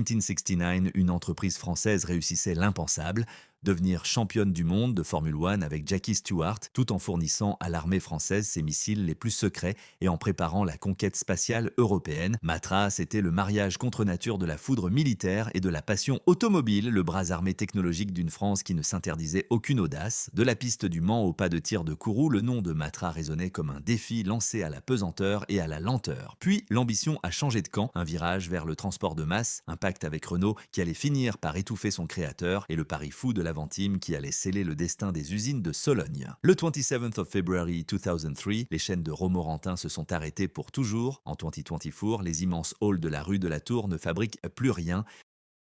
1969, une entreprise française réussissait l'impensable, devenir championne du monde de Formule 1 avec Jackie Stewart, tout en fournissant à l'armée française ses missiles les plus secrets et en préparant la conquête spatiale européenne. Matra, c'était le mariage contre nature de la foudre militaire et de la passion automobile, le bras armé technologique d'une France qui ne s'interdisait aucune audace. De la piste du Mans au pas de tir de Kourou, le nom de Matra résonnait comme un défi lancé à la pesanteur et à la lenteur. Puis, l'ambition a changé de camp, un virage vers le transport de masse, un pacte avec Renault qui allait finir par étouffer son créateur et le pari fou de l'Aventime qui allait sceller le destin des usines de Sologne. Le 27th of February 2003, les chaînes de Romorantin se sont arrêtées pour toujours. En 2024, les immenses halls de la rue de la Tour ne fabriquent plus rien.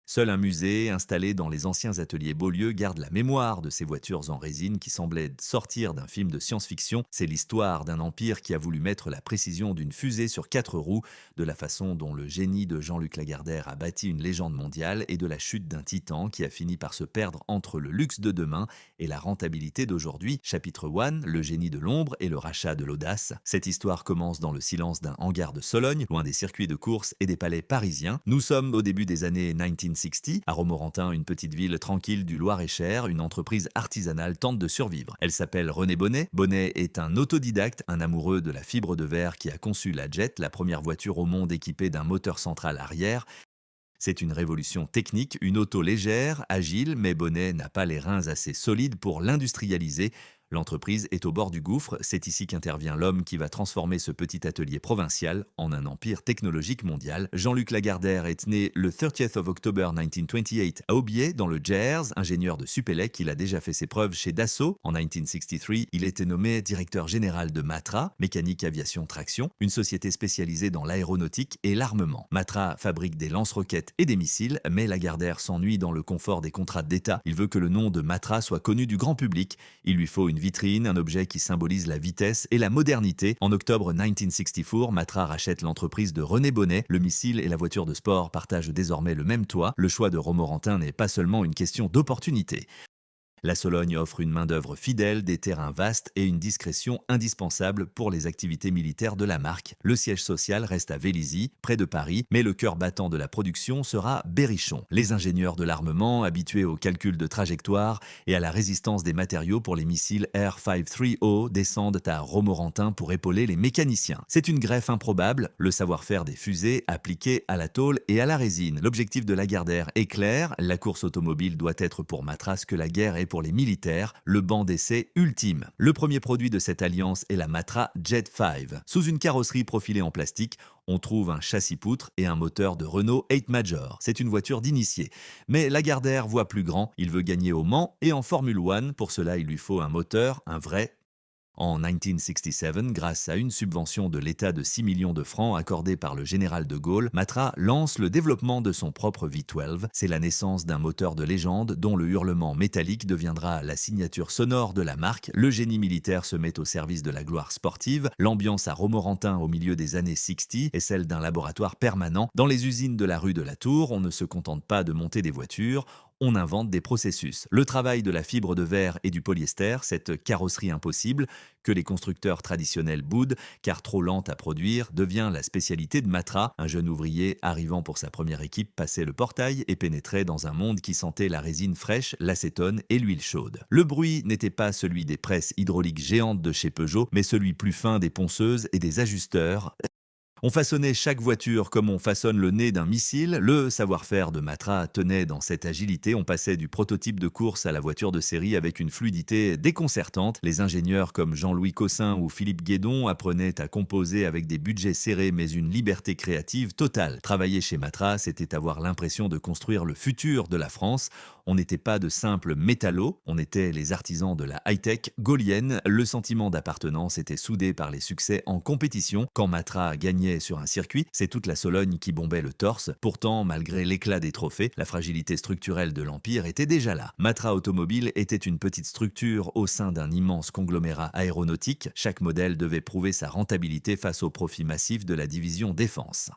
Seul un musée, installé dans les anciens ateliers Beaulieu, garde la mémoire de ces voitures en résine qui semblaient sortir d'un film de science-fiction. C'est l'histoire d'un empire qui a voulu mettre la précision d'une fusée sur 4 roues, de la façon dont le génie de Jean-Luc Lagardère a bâti une légende mondiale et de la chute d'un titan qui a fini par se perdre entre le luxe de demain et la rentabilité d'aujourd'hui. Chapitre 1, le génie de l'ombre et le rachat de l'audace. Cette histoire commence dans le silence d'un hangar de Sologne, loin des circuits de course et des palais parisiens. Nous sommes au début des années 1960. À Romorantin, une petite ville tranquille du Loir-et-Cher, une entreprise artisanale tente de survivre. Elle s'appelle René Bonnet. Bonnet est un autodidacte, un amoureux de la fibre de verre qui a conçu la Jet, la première voiture au monde équipée d'un moteur central arrière. C'est une révolution technique, une auto légère, agile, mais Bonnet n'a pas les reins assez solides pour l'industrialiser. L'entreprise est au bord du gouffre, c'est ici qu'intervient l'homme qui va transformer ce petit atelier provincial en un empire technologique mondial. Jean-Luc Lagardère est né le 30th of October 1928 à Aubier, dans le Gers, ingénieur de Supélec. Il a déjà fait ses preuves chez Dassault. En 1963, il était nommé directeur général de Matra, Mécanique Aviation Traction, une société spécialisée dans l'aéronautique et l'armement. Matra fabrique des lance-roquettes et des missiles, mais Lagardère s'ennuie dans le confort des contrats d'État. Il veut que le nom de Matra soit connu du grand public. Il lui faut une vitrine, un objet qui symbolise la vitesse et la modernité. En octobre 1964, Matra rachète l'entreprise de René Bonnet. Le missile et la voiture de sport partagent désormais le même toit. Le choix de Romorantin n'est pas seulement une question d'opportunité. La Sologne offre une main-d'œuvre fidèle, des terrains vastes et une discrétion indispensable pour les activités militaires de la marque. Le siège social reste à Vélizy, près de Paris, mais le cœur battant de la production sera Berrichon. Les ingénieurs de l'armement, habitués au calcul de trajectoire et à la résistance des matériaux pour les missiles R530, descendent à Romorantin pour épauler les mécaniciens. C'est une greffe improbable, le savoir-faire des fusées appliqué à la tôle et à la résine. L'objectif de Lagardère est clair, la course automobile doit être pour Matra ce que la guerre est pour les militaires, le banc d'essai ultime. Le premier produit de cette alliance est la Matra Jet 5. Sous une carrosserie profilée en plastique, on trouve un châssis-poutre et un moteur de Renault 8 Major. C'est une voiture d'initié. Mais Lagardère voit plus grand, il veut gagner au Mans et en Formule 1. Pour cela, il lui faut un moteur, un vrai. En 1967, grâce à une subvention de l'État de 6 millions de francs accordée par le général de Gaulle, Matra lance le développement de son propre V12. C'est la naissance d'un moteur de légende dont le hurlement métallique deviendra la signature sonore de la marque. Le génie militaire se met au service de la gloire sportive. L'ambiance à Romorantin au milieu des années 60 est celle d'un laboratoire permanent. Dans les usines de la rue de la Tour, on ne se contente pas de monter des voitures, on invente des processus. Le travail de la fibre de verre et du polyester, cette carrosserie impossible que les constructeurs traditionnels boudent, car trop lente à produire, devient la spécialité de Matra. Un jeune ouvrier arrivant pour sa première équipe passait le portail et pénétrait dans un monde qui sentait la résine fraîche, l'acétone et l'huile chaude. Le bruit n'était pas celui des presses hydrauliques géantes de chez Peugeot, mais celui plus fin des ponceuses et des ajusteurs. On façonnait chaque voiture comme on façonne le nez d'un missile. Le savoir-faire de Matra tenait dans cette agilité. On passait du prototype de course à la voiture de série avec une fluidité déconcertante. Les ingénieurs comme Jean-Louis Cossin ou Philippe Guédon apprenaient à composer avec des budgets serrés mais une liberté créative totale. Travailler chez Matra, c'était avoir l'impression de construire le futur de la France. On n'était pas de simples métallos, on était les artisans de la high-tech gaulienne. Le sentiment d'appartenance était soudé par les succès en compétition. Quand Matra gagnait sur un circuit, c'est toute la Sologne qui bombait le torse. Pourtant, malgré l'éclat des trophées, la fragilité structurelle de l'Empire était déjà là. Matra Automobile était une petite structure au sein d'un immense conglomérat aéronautique. Chaque modèle devait prouver sa rentabilité face au profit massif de la division défense.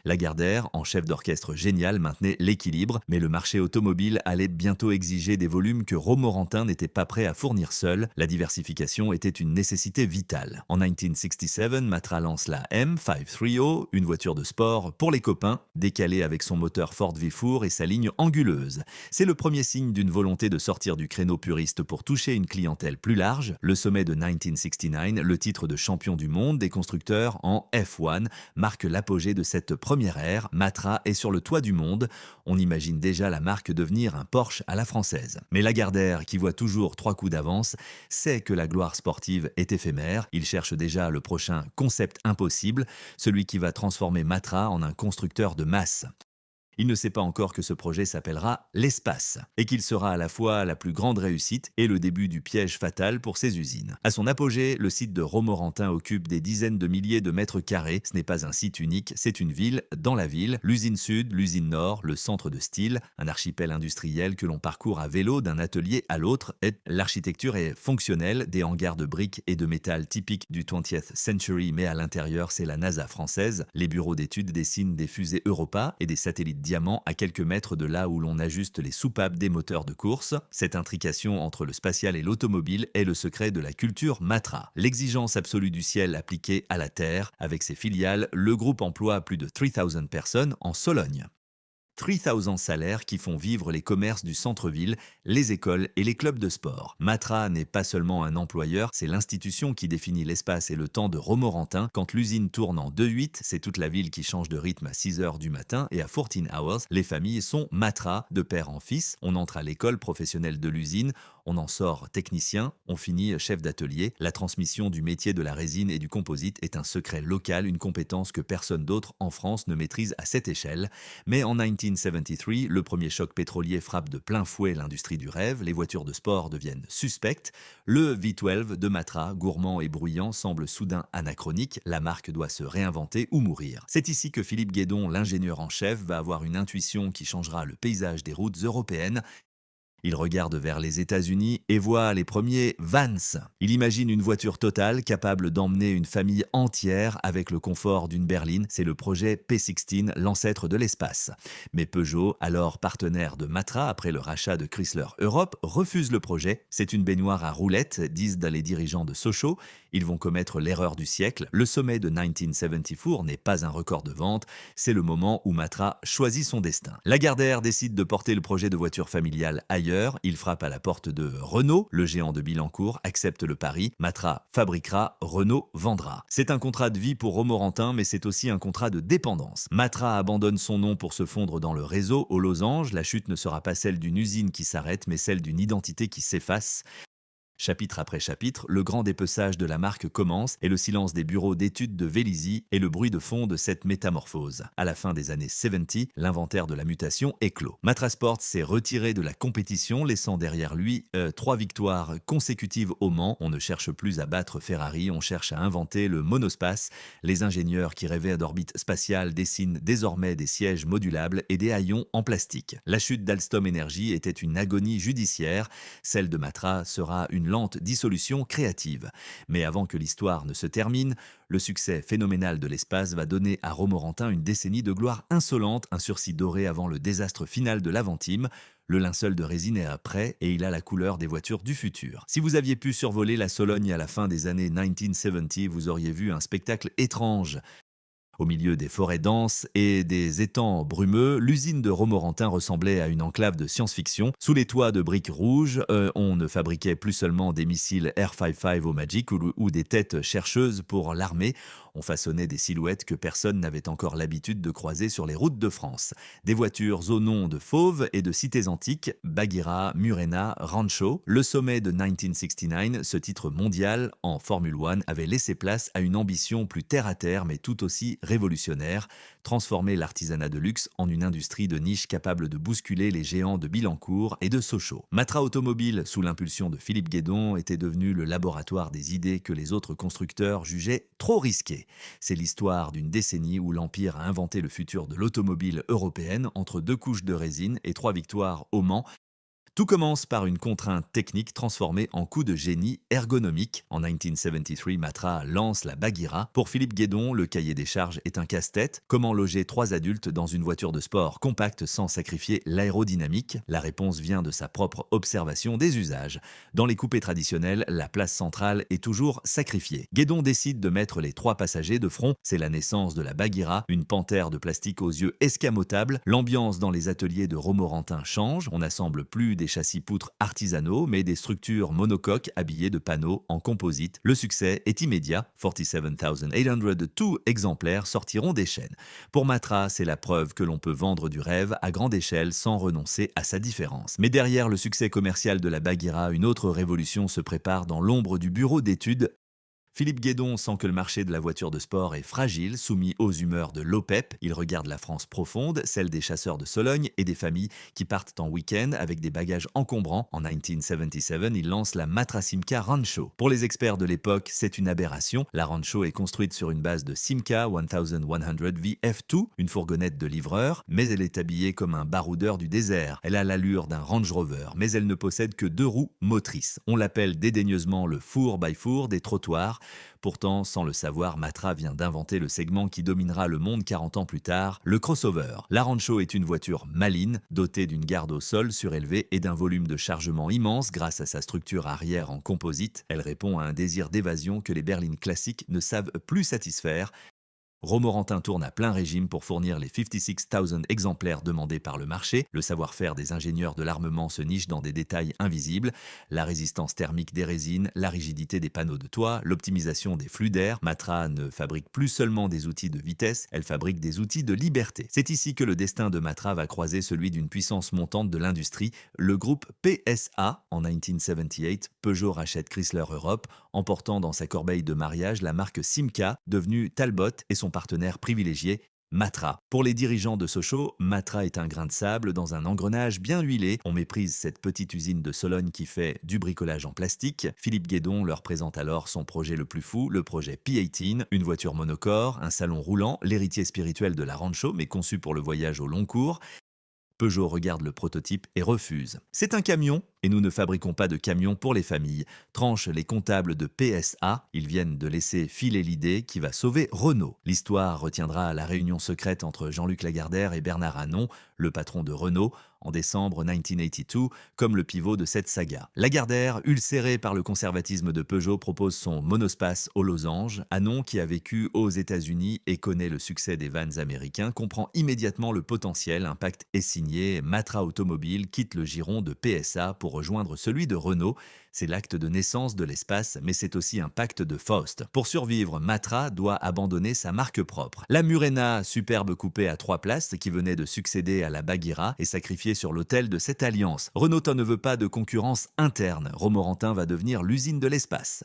Lagardère, en chef d'orchestre génial, maintenait l'équilibre, mais le marché automobile allait bientôt exiger des volumes que Romorantin n'était pas prêt à fournir seul. La diversification était une nécessité vitale. En 1967, Matra lance la M530, une voiture de sport pour les copains, décalée avec son moteur Ford V4 et sa ligne anguleuse. C'est le premier signe d'une volonté de sortir du créneau puriste pour toucher une clientèle plus large. Le sommet de 1969, le titre de champion du monde des constructeurs en F1, marque l'apogée de cette première ère. Matra est sur le toit du monde. On imagine déjà la marque devenir un Porsche à la française. Mais Lagardère, qui voit toujours 3 coups d'avance, sait que la gloire sportive est éphémère. Il cherche déjà le prochain concept impossible, celui qui va transformer Matra en un constructeur de masse. Il ne sait pas encore que ce projet s'appellera l'espace et qu'il sera à la fois la plus grande réussite et le début du piège fatal pour ses usines. À son apogée, le site de Romorantin occupe des dizaines de milliers de mètres carrés. Ce n'est pas un site unique, c'est une ville dans la ville. L'usine sud, l'usine nord, le centre de style, un archipel industriel que l'on parcourt à vélo d'un atelier à l'autre. L'architecture est fonctionnelle, des hangars de briques et de métal typiques du 20th century, mais à l'intérieur, c'est la NASA française. Les bureaux d'études dessinent des fusées Europa et des satellites diamant à quelques mètres de là où l'on ajuste les soupapes des moteurs de course. Cette intrication entre le spatial et l'automobile est le secret de la culture Matra. L'exigence absolue du ciel appliquée à la terre. Avec ses filiales, le groupe emploie plus de 3000 personnes en Sologne. 3000 salaires qui font vivre les commerces du centre-ville, les écoles et les clubs de sport. Matra n'est pas seulement un employeur, c'est l'institution qui définit l'espace et le temps de Romorantin. Quand l'usine tourne en 2/8, c'est toute la ville qui change de rythme à 6 heures du matin et à 14 hours, les familles sont Matra, de père en fils. On entre à l'école professionnelle de l'usine, on en sort technicien, on finit chef d'atelier. La transmission du métier de la résine et du composite est un secret local, une compétence que personne d'autre en France ne maîtrise à cette échelle. Mais en 1973, le premier choc pétrolier frappe de plein fouet l'industrie du rêve, les voitures de sport deviennent suspectes. Le V12 de Matra, gourmand et bruyant, semble soudain anachronique, la marque doit se réinventer ou mourir. C'est ici que Philippe Guédon, l'ingénieur en chef, va avoir une intuition qui changera le paysage des routes européennes. Il regarde vers les États-Unis et voit les premiers Vans. Il imagine une voiture totale capable d'emmener une famille entière avec le confort d'une berline. C'est le projet P16, l'ancêtre de l'espace. Mais Peugeot, alors partenaire de Matra après le rachat de Chrysler Europe, refuse le projet. C'est une baignoire à roulettes, disent les dirigeants de Sochaux. Ils vont commettre l'erreur du siècle. Le sommet de 1974 n'est pas un record de vente. C'est le moment où Matra choisit son destin. Lagardère décide de porter le projet de voiture familiale ailleurs. Il frappe à la porte de Renault. Le géant de Billancourt accepte le pari. Matra fabriquera, Renault vendra. C'est un contrat de vie pour Romorantin, mais c'est aussi un contrat de dépendance. Matra abandonne son nom pour se fondre dans le réseau aux losanges. La chute ne sera pas celle d'une usine qui s'arrête, mais celle d'une identité qui s'efface. Chapitre après chapitre, le grand dépeçage de la marque commence et le silence des bureaux d'études de Vélizy est le bruit de fond de cette métamorphose. À la fin des années 70, l'inventaire de la mutation est clos. Matra Sport s'est retiré de la compétition, laissant derrière lui 3 victoires consécutives au Mans. On ne cherche plus à battre Ferrari, on cherche à inventer le monospace. Les ingénieurs qui rêvaient d'orbite spatiale dessinent désormais des sièges modulables et des haillons en plastique. La chute d'Alstom Energy était une agonie judiciaire. Celle de Matra sera une lente dissolution créative. Mais avant que l'histoire ne se termine, le succès phénoménal de l'espace va donner à Romorantin une décennie de gloire insolente, un sursis doré avant le désastre final de l'Aventime. Le linceul de résine est prêt et il a la couleur des voitures du futur. Si vous aviez pu survoler la Sologne à la fin des années 1970, vous auriez vu un spectacle étrange. Au milieu des forêts denses et des étangs brumeux, l'usine de Romorantin ressemblait à une enclave de science-fiction. Sous les toits de briques rouges, on ne fabriquait plus seulement des missiles R-55 au Magic ou des têtes chercheuses pour l'armée. On façonnait des silhouettes que personne n'avait encore l'habitude de croiser sur les routes de France. Des voitures au nom de fauves et de cités antiques, Bagheera, Murena, Rancho. Le sommet de 1969, ce titre mondial en Formule 1, avait laissé place à une ambition plus terre-à-terre mais tout aussi révolutionnaire, transformer l'artisanat de luxe en une industrie de niche capable de bousculer les géants de Billancourt et de Sochaux. Matra Automobile, sous l'impulsion de Philippe Guédon, était devenu le laboratoire des idées que les autres constructeurs jugeaient trop risquées. C'est l'histoire d'une décennie où l'Empire a inventé le futur de l'automobile européenne entre 2 couches de résine et 3 victoires au Mans. Tout commence par une contrainte technique transformée en coup de génie ergonomique. En 1973, Matra lance la Bagheera. Pour Philippe Guédon, le cahier des charges est un casse-tête. Comment loger 3 adultes dans une voiture de sport compacte sans sacrifier l'aérodynamique? La réponse vient de sa propre observation des usages. Dans les coupés traditionnels, la place centrale est toujours sacrifiée. Guédon décide de mettre les 3 passagers de front. C'est la naissance de la Bagheera, une panthère de plastique aux yeux escamotables. L'ambiance dans les ateliers de Romorantin change. On n'assemble plus des châssis poutres artisanaux, mais des structures monocoques habillées de panneaux en composite. Le succès est immédiat. 47,802 exemplaires sortiront des chaînes. Pour Matra, c'est la preuve que l'on peut vendre du rêve à grande échelle sans renoncer à sa différence. Mais derrière le succès commercial de la Bagheera, une autre révolution se prépare dans l'ombre du bureau d'études. Philippe Guédon sent que le marché de la voiture de sport est fragile, soumis aux humeurs de l'OPEP. Il regarde la France profonde, celle des chasseurs de Sologne et des familles qui partent en week-end avec des bagages encombrants. En 1977, il lance la Matra Simca Rancho. Pour les experts de l'époque, c'est une aberration. La Rancho est construite sur une base de Simca 1100 VF2, une fourgonnette de livreur, mais elle est habillée comme un baroudeur du désert. Elle a l'allure d'un Range Rover, mais elle ne possède que 2 roues motrices. On l'appelle dédaigneusement le 4x4 des trottoirs. Pourtant, sans le savoir, Matra vient d'inventer le segment qui dominera le monde 40 ans plus tard, le crossover. La Rancho est une voiture maligne, dotée d'une garde au sol surélevée et d'un volume de chargement immense grâce à sa structure arrière en composite. Elle répond à un désir d'évasion que les berlines classiques ne savent plus satisfaire. Romorantin tourne à plein régime pour fournir les 56 000 exemplaires demandés par le marché. Le savoir-faire des ingénieurs de l'armement se niche dans des détails invisibles. La résistance thermique des résines, la rigidité des panneaux de toit, l'optimisation des flux d'air. Matra ne fabrique plus seulement des outils de vitesse, elle fabrique des outils de liberté. C'est ici que le destin de Matra va croiser celui d'une puissance montante de l'industrie. Le groupe PSA, en 1978, Peugeot rachète Chrysler Europe, emportant dans sa corbeille de mariage la marque Simca, devenue Talbot, et son partenaire privilégié, Matra. Pour les dirigeants de Sochaux, Matra est un grain de sable dans un engrenage bien huilé. On méprise cette petite usine de Sologne qui fait du bricolage en plastique. Philippe Guédon leur présente alors son projet le plus fou, le projet P18, une voiture monocore, un salon roulant, l'héritier spirituel de la Rancho, mais conçu pour le voyage au long cours. Peugeot regarde le prototype et refuse. C'est un camion, et nous ne fabriquons pas de camions pour les familles. Tranchent les comptables de PSA. Ils viennent de laisser filer l'idée qui va sauver Renault. L'histoire retiendra la réunion secrète entre Jean-Luc Lagardère et Bernard Arnault, le patron de Renault, en décembre 1982, comme le pivot de cette saga. Lagardère, ulcéré par le conservatisme de Peugeot, propose son monospace aux losanges. Arnault, qui a vécu aux États-Unis et connaît le succès des vans américains, comprend immédiatement le potentiel. Un pacte est signé. Matra Automobile quitte le giron de PSA pour rejoindre celui de Renault. C'est l'acte de naissance de l'espace, mais c'est aussi un pacte de Faust. Pour survivre, Matra doit abandonner sa marque propre. La Murena, superbe coupé à 3 places qui venait de succéder à la Bagheera, est sacrifiée sur l'autel de cette alliance. Renault ne veut pas de concurrence interne. Romorantin va devenir l'usine de l'espace.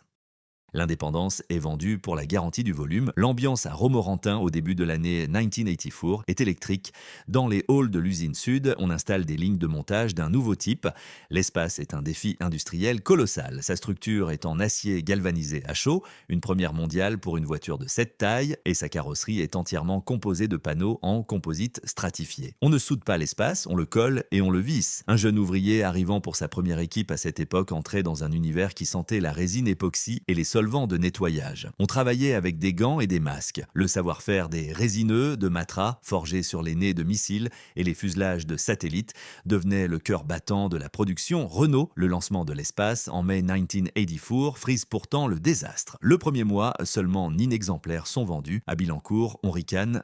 L'indépendance est vendue pour la garantie du volume. L'ambiance à Romorantin au début de l'année 1984 est électrique. Dans les halls de l'usine Sud, on installe des lignes de montage d'un nouveau type. L'espace est un défi industriel colossal. Sa structure est en acier galvanisé à chaud, une première mondiale pour une voiture de cette taille, et sa carrosserie est entièrement composée de panneaux en composite stratifié. On ne soude pas l'espace, on le colle et on le visse. Un jeune ouvrier arrivant pour sa première équipe à cette époque entrait dans un univers qui sentait la résine époxy et les solvants de nettoyage. On travaillait avec des gants et des masques. Le savoir-faire des résineux de Matra, forgés sur les nez de missiles et les fuselages de satellites, devenait le cœur battant de la production. Renault, le lancement de l'espace en mai 1984, frise pourtant le désastre. Le premier mois, seulement 1000 exemplaires sont vendus. À Bilancourt, on ricane.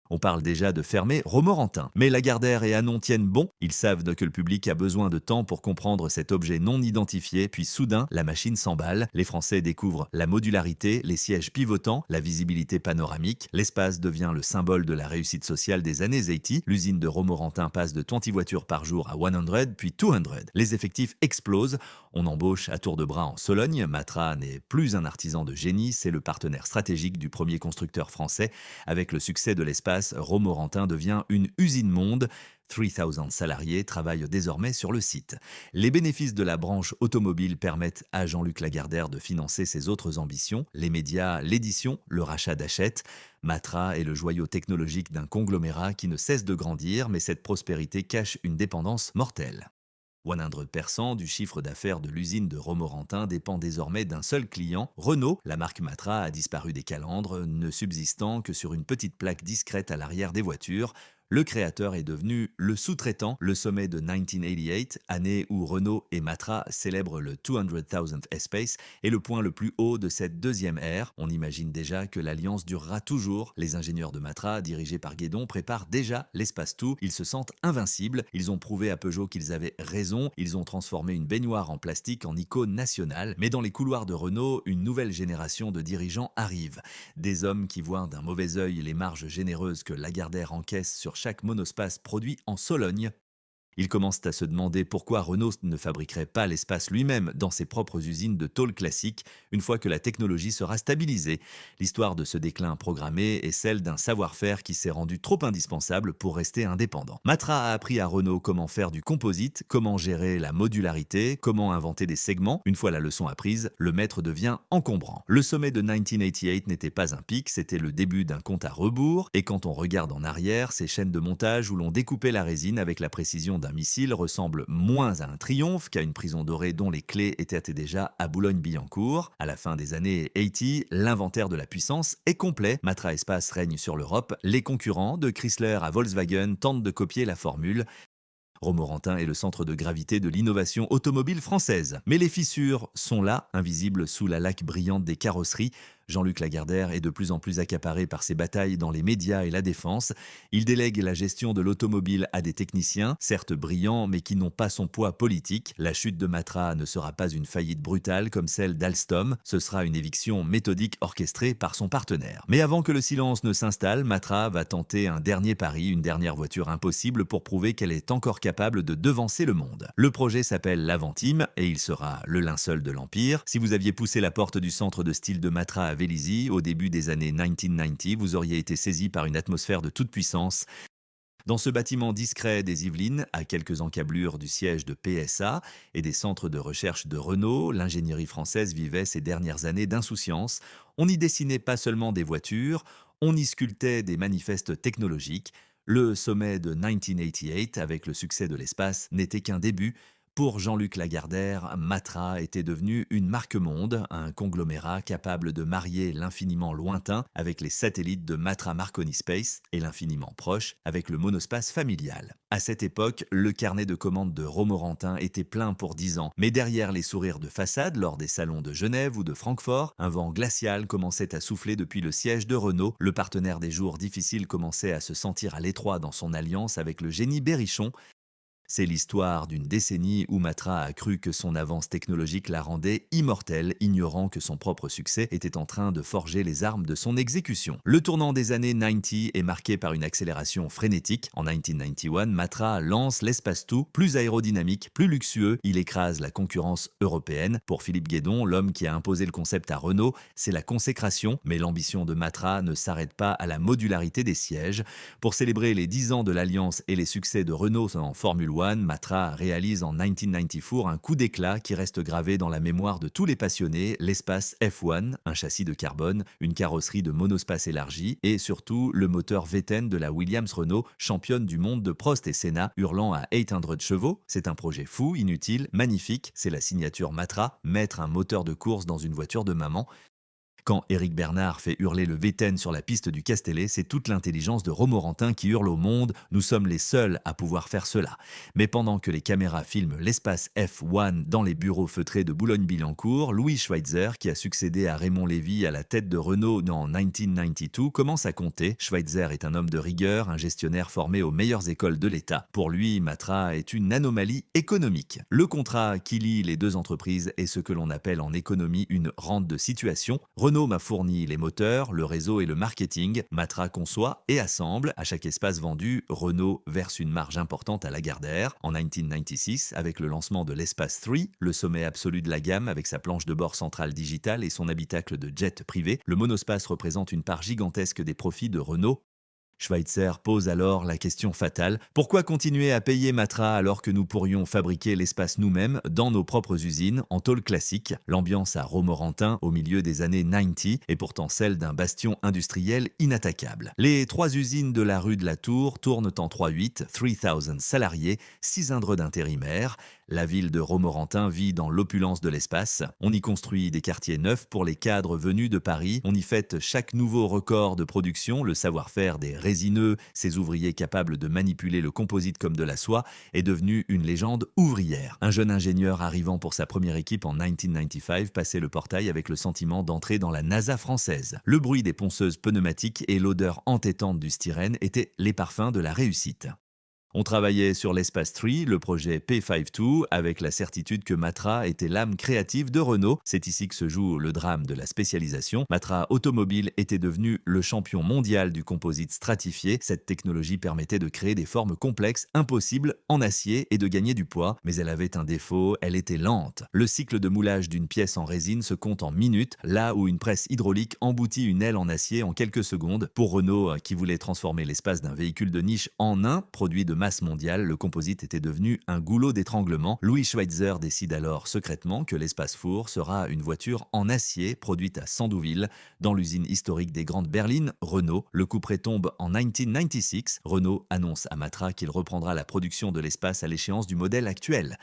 On parle déjà de fermer Romorantin. Mais Lagardère et Arnault tiennent bon. Ils savent que le public a besoin de temps pour comprendre cet objet non identifié, puis soudain, la machine s'emballe. Les Français découvrent la modularité, les sièges pivotants, la visibilité panoramique. L'espace devient le symbole de la réussite sociale des années 80. L'usine de Romorantin passe de 20 voitures par jour à 100, puis 200. Les effectifs explosent. On embauche à tour de bras en Sologne. Matra n'est plus un artisan de génie, c'est le partenaire stratégique du premier constructeur français. Avec le succès de l'espace, Romorantin devient une usine monde. 3000 salariés travaillent désormais sur le site. Les bénéfices de la branche automobile permettent à Jean-Luc Lagardère de financer ses autres ambitions, les médias, l'édition, le rachat d'Hachette. Matra est le joyau technologique d'un conglomérat qui ne cesse de grandir, mais cette prospérité cache une dépendance mortelle. 100% du chiffre d'affaires de l'usine de Romorantin dépend désormais d'un seul client, Renault. La marque Matra a disparu des calandres, ne subsistant que sur une petite plaque discrète à l'arrière des voitures. Le créateur est devenu le sous-traitant. Le sommet de 1988, année où Renault et Matra célèbrent le 200,000th Airspace, est le point le plus haut de cette deuxième ère. On imagine déjà que l'alliance durera toujours. Les ingénieurs de Matra, dirigés par Guédon, préparent déjà l'espace tout. Ils se sentent invincibles. Ils ont prouvé à Peugeot qu'ils avaient raison. Ils ont transformé une baignoire en plastique en icône nationale. Mais dans les couloirs de Renault, une nouvelle génération de dirigeants arrive. Des hommes qui voient d'un mauvais œil les marges généreuses que Lagardère encaisse sur chaque monospace produit en Sologne. Ils commencent à se demander pourquoi Renault ne fabriquerait pas l'espace lui-même dans ses propres usines de tôle classique une fois que la technologie sera stabilisée. L'histoire de ce déclin programmé est celle d'un savoir-faire qui s'est rendu trop indispensable pour rester indépendant. Matra a appris à Renault comment faire du composite, comment gérer la modularité, comment inventer des segments. Une fois la leçon apprise, le maître devient encombrant. Le sommet de 1988 n'était pas un pic, c'était le début d'un compte à rebours. Et quand on regarde en arrière, ces chaînes de montage où l'on découpait la résine avec la précision d'un missile ressemble moins à un triomphe qu'à une prison dorée dont les clés étaient déjà à Boulogne-Billancourt. À la fin des années 80, l'inventaire de la puissance est complet. Matra Espace règne sur l'Europe. Les concurrents, de Chrysler à Volkswagen, tentent de copier la formule. Romorantin est le centre de gravité de l'innovation automobile française. Mais les fissures sont là, invisibles sous la laque brillante des carrosseries. Jean-Luc Lagardère est de plus en plus accaparé par ses batailles dans les médias et la défense. Il délègue la gestion de l'automobile à des techniciens, certes brillants, mais qui n'ont pas son poids politique. La chute de Matra ne sera pas une faillite brutale comme celle d'Alstom, ce sera une éviction méthodique orchestrée par son partenaire. Mais avant que le silence ne s'installe, Matra va tenter un dernier pari, une dernière voiture impossible pour prouver qu'elle est encore capable de devancer le monde. Le projet s'appelle l'Avantime et il sera le linceul de l'Empire. Si vous aviez poussé la porte du centre de style de Matra à Vélizy, au début des années 1990, vous auriez été saisi par une atmosphère de toute puissance. Dans ce bâtiment discret des Yvelines, à quelques encablures du siège de PSA et des centres de recherche de Renault, l'ingénierie française vivait ses dernières années d'insouciance. On n'y dessinait pas seulement des voitures, on y sculptait des manifestes technologiques. Le sommet de 1988, avec le succès de l'espace, n'était qu'un début. Pour Jean-Luc Lagardère, Matra était devenu une marque monde, un conglomérat capable de marier l'infiniment lointain avec les satellites de Matra Marconi Space et l'infiniment proche avec le monospace familial. À cette époque, le carnet de commandes de Romorantin était plein pour 10 ans, mais derrière les sourires de façade lors des salons de Genève ou de Francfort, un vent glacial commençait à souffler depuis le siège de Renault. Le partenaire des jours difficiles commençait à se sentir à l'étroit dans son alliance avec le génie Berrichon. C'est l'histoire d'une décennie où Matra a cru que son avance technologique la rendait immortelle, ignorant que son propre succès était en train de forger les armes de son exécution. Le tournant des années 90 est marqué par une accélération frénétique. En 1991, Matra lance l'espace tout, plus aérodynamique, plus luxueux. Il écrase la concurrence européenne. Pour Philippe Guédon, l'homme qui a imposé le concept à Renault, c'est la consécration. Mais l'ambition de Matra ne s'arrête pas à la modularité des sièges. Pour célébrer les 10 ans de l'Alliance et les succès de Renault en Formule 1, Matra réalise en 1994 un coup d'éclat qui reste gravé dans la mémoire de tous les passionnés, l'espace F1, un châssis de carbone, une carrosserie de monospace élargie et surtout le moteur V10 de la Williams-Renault, championne du monde de Prost et Senna, hurlant à 800 chevaux. C'est un projet fou, inutile, magnifique, c'est la signature Matra, mettre un moteur de course dans une voiture de maman. Quand Éric Bernard fait hurler le V10 sur la piste du Castellet, c'est toute l'intelligence de Romorantin qui hurle au monde « Nous sommes les seuls à pouvoir faire cela ». Mais pendant que les caméras filment l'espace F1 dans les bureaux feutrés de Boulogne-Billancourt, Louis Schweitzer, qui a succédé à Raymond Lévy à la tête de Renault en 1992, commence à compter. Schweitzer est un homme de rigueur, un gestionnaire formé aux meilleures écoles de l'État. Pour lui, Matra est une anomalie économique. Le contrat qui lie les deux entreprises est ce que l'on appelle en économie une rente de situation. Renault m'a fourni les moteurs, le réseau et le marketing. Matra conçoit et assemble. À chaque espace vendu, Renault verse une marge importante à Lagardère. En 1996, avec le lancement de l'Espace 3, le sommet absolu de la gamme avec sa planche de bord centrale digitale et son habitacle de jet privé, le monospace représente une part gigantesque des profits de Renault. Schweitzer pose alors la question fatale. Pourquoi continuer à payer Matra alors que nous pourrions fabriquer l'espace nous-mêmes dans nos propres usines en tôle classique? L'ambiance à Romorantin au milieu des années 90 est pourtant celle d'un bastion industriel inattaquable. Les 3 usines de la rue de la Tour tournent en 3/8, 3000 salariés, 6 indres d'intérimaires. La ville de Romorantin vit dans l'opulence de l'espace. On y construit des quartiers neufs pour les cadres venus de Paris. On y fête chaque nouveau record de production. Le savoir-faire des résineux, ces ouvriers capables de manipuler le composite comme de la soie, est devenu une légende ouvrière. Un jeune ingénieur arrivant pour sa première équipe en 1995 passait le portail avec le sentiment d'entrer dans la NASA française. Le bruit des ponceuses pneumatiques et l'odeur entêtante du styrène étaient les parfums de la réussite. On travaillait sur l'Espace Tree, le projet P52, avec la certitude que Matra était l'âme créative de Renault. C'est ici que se joue le drame de la spécialisation. Matra Automobile était devenu le champion mondial du composite stratifié. Cette technologie permettait de créer des formes complexes, impossibles, en acier et de gagner du poids. Mais elle avait un défaut, elle était lente. Le cycle de moulage d'une pièce en résine se compte en minutes, là où une presse hydraulique emboutit une aile en acier en quelques secondes. Pour Renault, qui voulait transformer l'espace d'un véhicule de niche en un produit de masse mondiale, le composite était devenu un goulot d'étranglement. Louis Schweitzer décide alors secrètement que l'Espace Four sera une voiture en acier produite à Sandouville, dans l'usine historique des grandes berlines Renault. Le couperet tombe en 1996. Renault annonce à Matra qu'il reprendra la production de l'Espace à l'échéance du modèle actuel.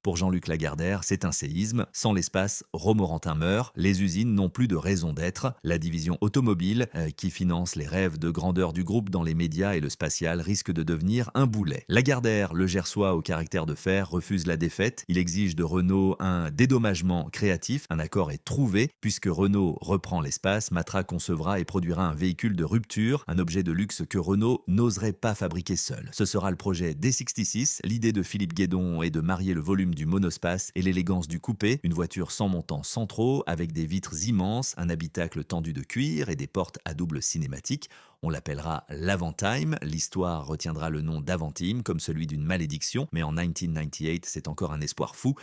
Pour Jean-Luc Lagardère, c'est un séisme. Sans l'espace, Romorantin meurt. Les usines n'ont plus de raison d'être. La division automobile, qui finance les rêves de grandeur du groupe dans les médias et le spatial, risque de devenir un boulet. Lagardère, le Gersois au caractère de fer, refuse la défaite. Il exige de Renault un dédommagement créatif. Un accord est trouvé. Puisque Renault reprend l'espace, Matra concevra et produira un véhicule de rupture, un objet de luxe que Renault n'oserait pas fabriquer seul. Ce sera le projet D66. L'idée de Philippe Guédon est de marier le volume du monospace et l'élégance du coupé, une voiture sans montants centraux, avec des vitres immenses, un habitacle tendu de cuir et des portes à double cinématique. On l'appellera l'Avantime. L'histoire retiendra le nom d'Avantime comme celui d'une malédiction, mais en 1998, c'est encore un espoir fou.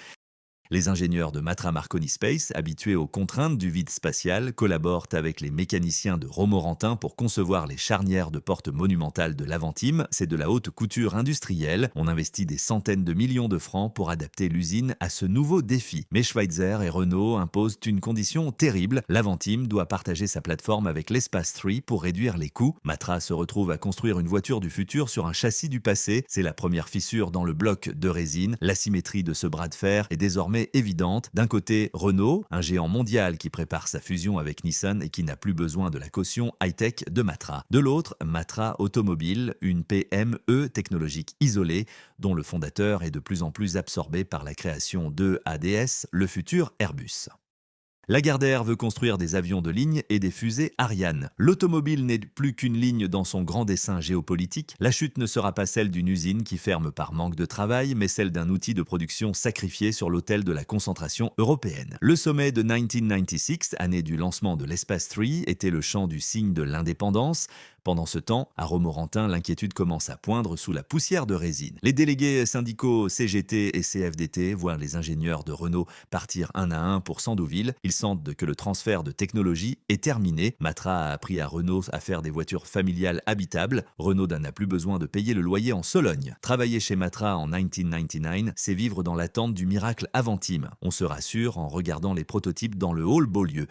Les ingénieurs de Matra Marconi Space, habitués aux contraintes du vide spatial, collaborent avec les mécaniciens de Romorantin pour concevoir les charnières de portes monumentales de l'Avantime. C'est de la haute couture industrielle. On investit des centaines de millions de francs pour adapter l'usine à ce nouveau défi. Mais Schweitzer et Renault imposent une condition terrible. L'Avantime doit partager sa plateforme avec l'Espace 3 pour réduire les coûts. Matra se retrouve à construire une voiture du futur sur un châssis du passé. C'est la première fissure dans le bloc de résine. L'asymétrie de ce bras de fer est désormais évidente. D'un côté, Renault, un géant mondial qui prépare sa fusion avec Nissan et qui n'a plus besoin de la caution high-tech de Matra. De l'autre, Matra Automobile, une PME technologique isolée dont le fondateur est de plus en plus absorbé par la création de ADS, le futur Airbus. Lagardère veut construire des avions de ligne et des fusées Ariane. L'automobile n'est plus qu'une ligne dans son grand dessin géopolitique. La chute ne sera pas celle d'une usine qui ferme par manque de travail, mais celle d'un outil de production sacrifié sur l'autel de la concentration européenne. Le sommet de 1996, année du lancement de l'Espace 3, était le chant du signe de l'indépendance. Pendant ce temps, à Romorantin, l'inquiétude commence à poindre sous la poussière de résine. Les délégués syndicaux CGT et CFDT voient les ingénieurs de Renault partir un à un pour Sandouville. Ils sentent que le transfert de technologie est terminé. Matra a appris à Renault à faire des voitures familiales habitables. Renault n'a plus besoin de payer le loyer en Sologne. Travailler chez Matra en 1999, c'est vivre dans l'attente du miracle Avantime. On se rassure en regardant les prototypes dans le hall Beaulieu.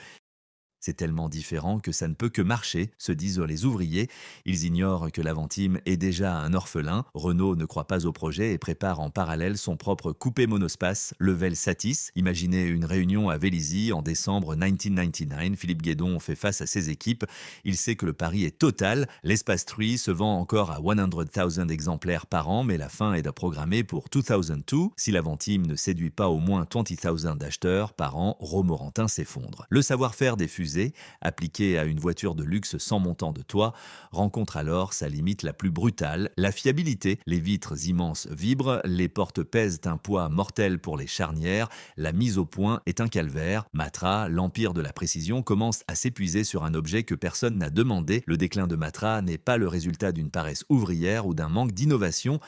C'est tellement différent que ça ne peut que marcher, se disent les ouvriers. Ils ignorent que l'Avantime est déjà un orphelin. Renault ne croit pas au projet et prépare en parallèle son propre coupé monospace, le Velsatis. Imaginez une réunion à Vélizy en décembre 1999. Philippe Guédon fait face à ses équipes. Il sait que le pari est total. L'Espace 3 se vend encore à 100,000 exemplaires par an, mais la fin est à programmer pour 2002. Si l'Avantime ne séduit pas au moins 20,000 acheteurs par an, Romorantin s'effondre. Le savoir-faire des fusées, appliqué à une voiture de luxe sans montant de toit, rencontre alors sa limite la plus brutale, la fiabilité. Les vitres immenses vibrent, les portes pèsent un poids mortel pour les charnières, la mise au point est un calvaire. Matra, l'empire de la précision, commence à s'épuiser sur un objet que personne n'a demandé. Le déclin de Matra n'est pas le résultat d'une paresse ouvrière ou d'un manque d'innovation.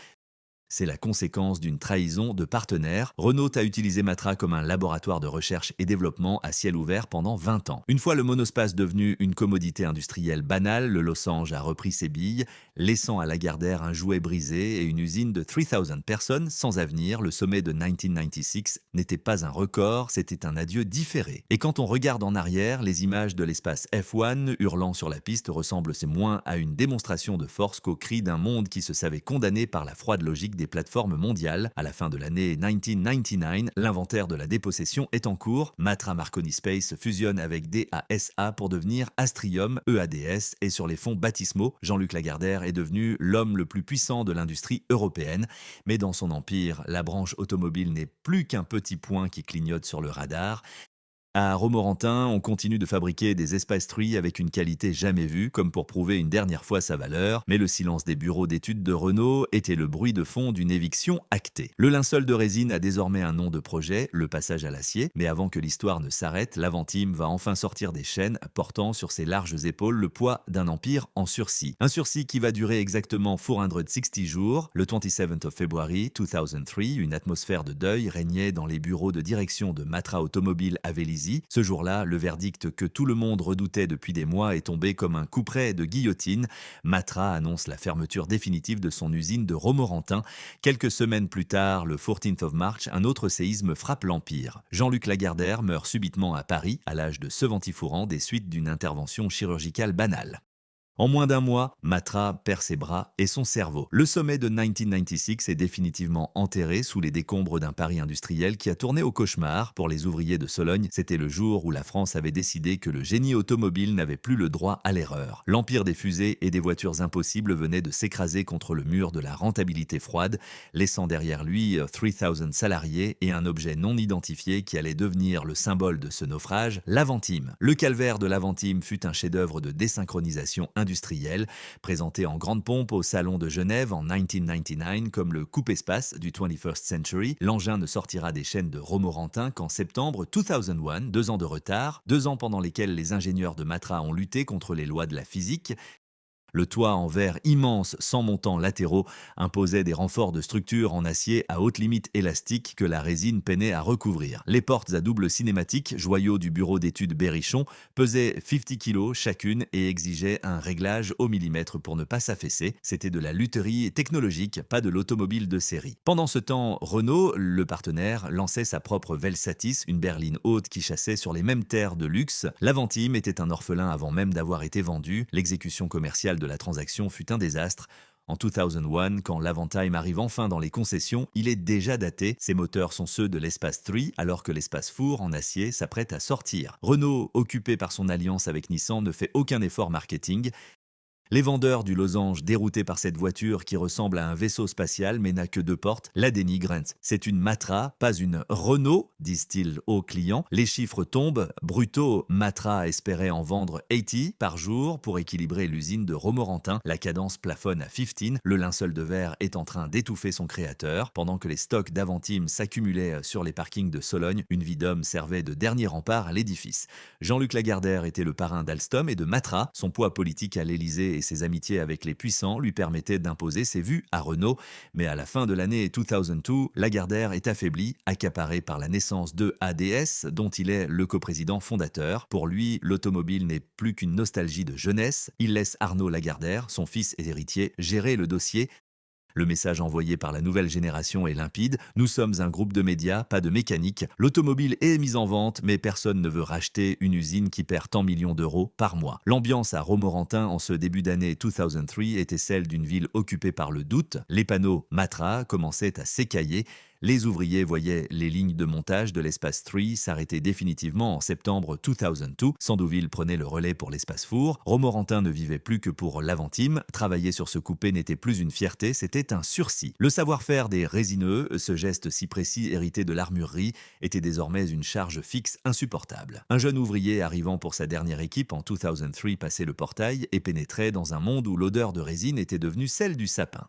C'est la conséquence d'une trahison de partenaires. Renault a utilisé Matra comme un laboratoire de recherche et développement à ciel ouvert pendant 20 ans. Une fois le monospace devenu une commodité industrielle banale, le Losange a repris ses billes, laissant à Lagardère un jouet brisé et une usine de 3000 personnes sans avenir. Le sommet de 1996 n'était pas un record, c'était un adieu différé. Et quand on regarde en arrière, les images de l'espace F1 hurlant sur la piste ressemblent c'est moins à une démonstration de force qu'au cri d'un monde qui se savait condamné par la froide logique des plateformes mondiales. À la fin de l'année 1999, l'inventaire de la dépossession est en cours. Matra Marconi Space fusionne avec DASA pour devenir Astrium EADS et sur les fonds baptismaux, Jean-Luc Lagardère est devenu l'homme le plus puissant de l'industrie européenne. Mais dans son empire, la branche automobile n'est plus qu'un petit point qui clignote sur le radar. À Romorantin, on continue de fabriquer des Espace Tree avec une qualité jamais vue, comme pour prouver une dernière fois sa valeur, mais le silence des bureaux d'études de Renault était le bruit de fond d'une éviction actée. Le linceul de résine a désormais un nom de projet, le passage à l'acier, mais avant que l'histoire ne s'arrête, l'Avantime va enfin sortir des chaînes, portant sur ses larges épaules le poids d'un empire en sursis. Un sursis qui va durer exactement 460 jours. Le 27th of February 2003, une atmosphère de deuil régnait dans les bureaux de direction de Matra Automobile à Vélizy. Ce jour-là, le verdict que tout le monde redoutait depuis des mois est tombé comme un couperet de guillotine. Matra annonce la fermeture définitive de son usine de Romorantin. Quelques semaines plus tard, le 14th of March, un autre séisme frappe l'Empire. Jean-Luc Lagardère meurt subitement à Paris, à l'âge de 74 ans, des suites d'une intervention chirurgicale banale. En moins d'un mois, Matra perd ses bras et son cerveau. Le sommet de 1996 est définitivement enterré sous les décombres d'un Paris industriel qui a tourné au cauchemar. Pour les ouvriers de Sologne, c'était le jour où la France avait décidé que le génie automobile n'avait plus le droit à l'erreur. L'empire des fusées et des voitures impossibles venait de s'écraser contre le mur de la rentabilité froide, laissant derrière lui 3000 salariés et un objet non identifié qui allait devenir le symbole de ce naufrage, l'Avantime. Le calvaire de l'Avantime fut un chef-d'œuvre de désynchronisation industriel, présenté en grande pompe au Salon de Genève en 1999 comme le coupe-espace du 21st century. L'engin ne sortira des chaînes de Romorantin qu'en septembre 2001, 2 ans de retard, 2 ans pendant lesquels les ingénieurs de Matra ont lutté contre les lois de la physique. Le toit en verre immense sans montants latéraux imposait des renforts de structure en acier à haute limite élastique que la résine peinait à recouvrir. Les portes à double cinématique, joyau du bureau d'études Berrichon, pesaient 50 kg chacune et exigeaient un réglage au millimètre pour ne pas s'affaisser. C'était de la lutherie technologique, pas de l'automobile de série. Pendant ce temps, Renault, le partenaire, lançait sa propre Velsatis, une berline haute qui chassait sur les mêmes terres de luxe. L'Avantime était un orphelin avant même d'avoir été vendu. L'exécution commerciale de la transaction fut un désastre. En 2001, quand l'Avantime arrive enfin dans les concessions, il est déjà daté. Ses moteurs sont ceux de l'Espace 3, alors que l'Espace Four en acier s'apprête à sortir. Renault, occupé par son alliance avec Nissan, ne fait aucun effort marketing. Les vendeurs du Losange, déroutés par cette voiture qui ressemble à un vaisseau spatial mais n'a que 2 portes, la dénigrent. C'est une Matra, pas une Renault, disent-ils aux clients. Les chiffres tombent. Brutto, Matra espérait en vendre 80 par jour pour équilibrer l'usine de Romorantin. La cadence plafonne à 15. Le linceul de verre est en train d'étouffer son créateur. Pendant que les stocks d'Avantime s'accumulaient sur les parkings de Sologne, une vie d'homme servait de dernier rempart à l'édifice. Jean-Luc Lagardère était le parrain d'Alstom et de Matra. Son poids politique à l'Élysée et ses amitiés avec les puissants lui permettaient d'imposer ses vues à Renault. Mais à la fin de l'année 2002, Lagardère est affaibli, accaparé par la naissance de ADS, dont il est le coprésident fondateur. Pour lui, l'automobile n'est plus qu'une nostalgie de jeunesse. Il laisse Arnaud Lagardère, son fils et héritier, gérer le dossier. Le message envoyé par la nouvelle génération est limpide. Nous sommes un groupe de médias, pas de mécanique. L'automobile est mise en vente, mais personne ne veut racheter une usine qui perd tant millions d'euros par mois. L'ambiance à Romorantin en ce début d'année 2003 était celle d'une ville occupée par le doute. Les panneaux Matra commençaient à s'écailler. Les ouvriers voyaient les lignes de montage de l'Espace 3 s'arrêter définitivement en septembre 2002. Sandouville prenait le relais pour l'Espace Four. Romorantin ne vivait plus que pour l'Avantime. Travailler sur ce coupé n'était plus une fierté, c'était un sursis. Le savoir-faire des résineux, ce geste si précis hérité de l'armurerie, était désormais une charge fixe insupportable. Un jeune ouvrier arrivant pour sa dernière équipe en 2003 passait le portail et pénétrait dans un monde où l'odeur de résine était devenue celle du sapin.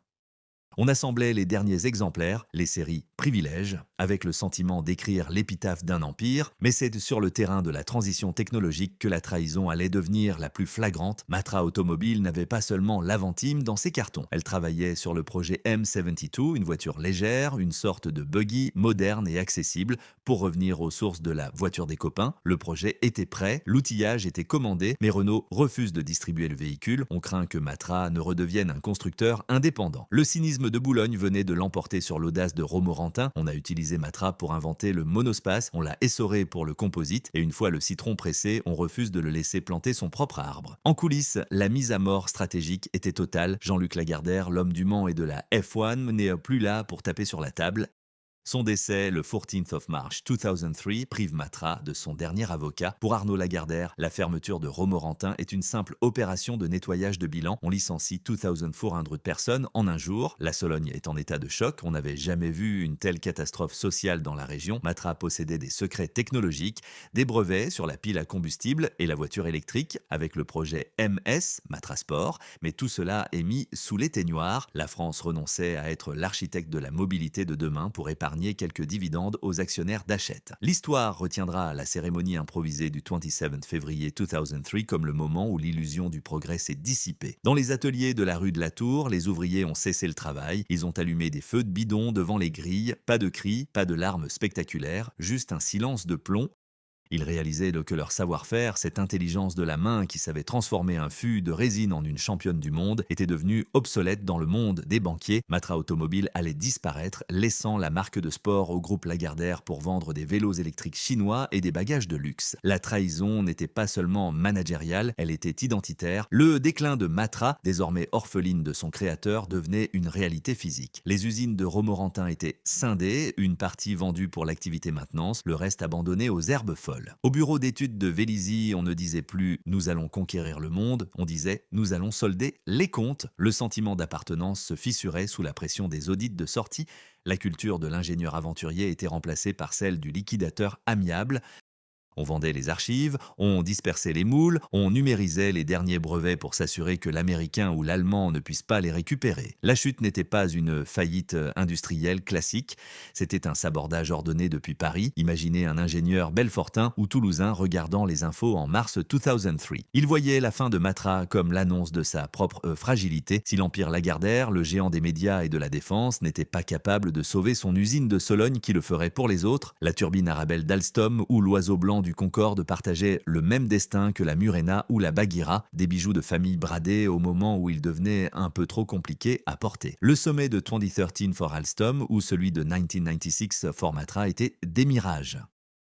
On assemblait les derniers exemplaires, les séries Privilèges, avec le sentiment d'écrire l'épitaphe d'un empire, mais c'est sur le terrain de la transition technologique que la trahison allait devenir la plus flagrante. Matra Automobile n'avait pas seulement l'Aventim dans ses cartons. Elle travaillait sur le projet M72, une voiture légère, une sorte de buggy moderne et accessible. Pour revenir aux sources de la voiture des copains, le projet était prêt, l'outillage était commandé, mais Renault refuse de distribuer le véhicule. On craint que Matra ne redevienne un constructeur indépendant. Le cynisme de Boulogne venait de l'emporter sur l'audace de Romorantin. On a utilisé Matra pour inventer le monospace, on l'a essoré pour le composite, et une fois le citron pressé, on refuse de le laisser planter son propre arbre. En coulisses, la mise à mort stratégique était totale. Jean-Luc Lagardère, l'homme du Mans et de la F1, n'est plus là pour taper sur la table. Son décès, le 14th of March 2003, prive Matra de son dernier avocat. Pour Arnaud Lagardère, la fermeture de Romorantin est une simple opération de nettoyage de bilan. On licencie 2400 personnes en un jour. La Sologne est en état de choc. On n'avait jamais vu une telle catastrophe sociale dans la région. Matra possédait des secrets technologiques, des brevets sur la pile à combustible et la voiture électrique avec le projet MS, Matra Sport. Mais tout cela est mis sous l'éteignoir. La France renonçait à être l'architecte de la mobilité de demain pour épargner quelques dividendes aux actionnaires d'Hachette. L'histoire retiendra la cérémonie improvisée du 27 février 2003 comme le moment où l'illusion du progrès s'est dissipée. Dans les ateliers de la rue de la Tour, les ouvriers ont cessé le travail, ils ont allumé des feux de bidon devant les grilles, pas de cris, pas de larmes spectaculaires, juste un silence de plomb. Ils réalisaient que leur savoir-faire, cette intelligence de la main qui savait transformer un fût de résine en une championne du monde, était devenue obsolète dans le monde des banquiers. Matra Automobile allait disparaître, laissant la marque de sport au groupe Lagardère pour vendre des vélos électriques chinois et des bagages de luxe. La trahison n'était pas seulement managériale, elle était identitaire. Le déclin de Matra, désormais orpheline de son créateur, devenait une réalité physique. Les usines de Romorantin étaient scindées, une partie vendue pour l'activité maintenance, le reste abandonné aux herbes folles. Au bureau d'études de Vélizy, on ne disait plus « nous allons conquérir le monde », on disait « nous allons solder les comptes ». Le sentiment d'appartenance se fissurait sous la pression des audits de sortie. La culture de l'ingénieur aventurier était remplacée par celle du liquidateur amiable. On vendait les archives, on dispersait les moules, on numérisait les derniers brevets pour s'assurer que l'américain ou l'allemand ne puisse pas les récupérer. La chute n'était pas une faillite industrielle classique, c'était un sabordage ordonné depuis Paris. Imaginez un ingénieur belfortain ou toulousain regardant les infos en mars 2003. Il voyait la fin de Matra comme l'annonce de sa propre fragilité. Si l'empire Lagardère, le géant des médias et de la défense, n'était pas capable de sauver son usine de Sologne, qui le ferait pour les autres? La turbine Arabelle d'Alstom ou l'oiseau blanc du Concorde partageaient le même destin que la Murena ou la Bagheera, des bijoux de famille bradés au moment où ils devenaient un peu trop compliqués à porter. Le sommet de 2013 for Alstom ou celui de 1996 for Matra étaient des mirages.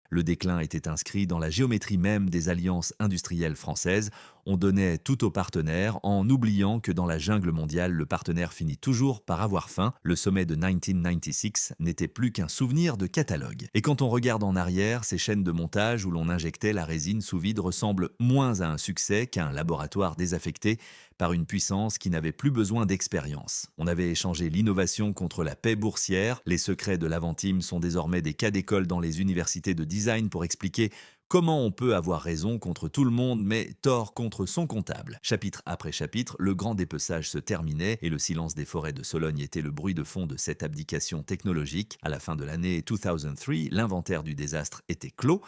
Le déclin était inscrit dans la géométrie même des alliances industrielles françaises. On donnait tout aux partenaires en oubliant que dans la jungle mondiale, le partenaire finit toujours par avoir faim. Le sommet de 1996 n'était plus qu'un souvenir de catalogue. Et quand on regarde en arrière, ces chaînes de montage où l'on injectait la résine sous vide ressemblent moins à un succès qu'à un laboratoire désaffecté par une puissance qui n'avait plus besoin d'expérience. On avait échangé l'innovation contre la paix boursière. Les secrets de l'Aventim sont désormais des cas d'école dans les universités de design pour expliquer comment on peut avoir raison contre tout le monde, mais tort contre son comptable. Chapitre après chapitre, le grand dépeçage se terminait et le silence des forêts de Sologne était le bruit de fond de cette abdication technologique. À la fin de l'année 2003, l'inventaire du désastre était clos.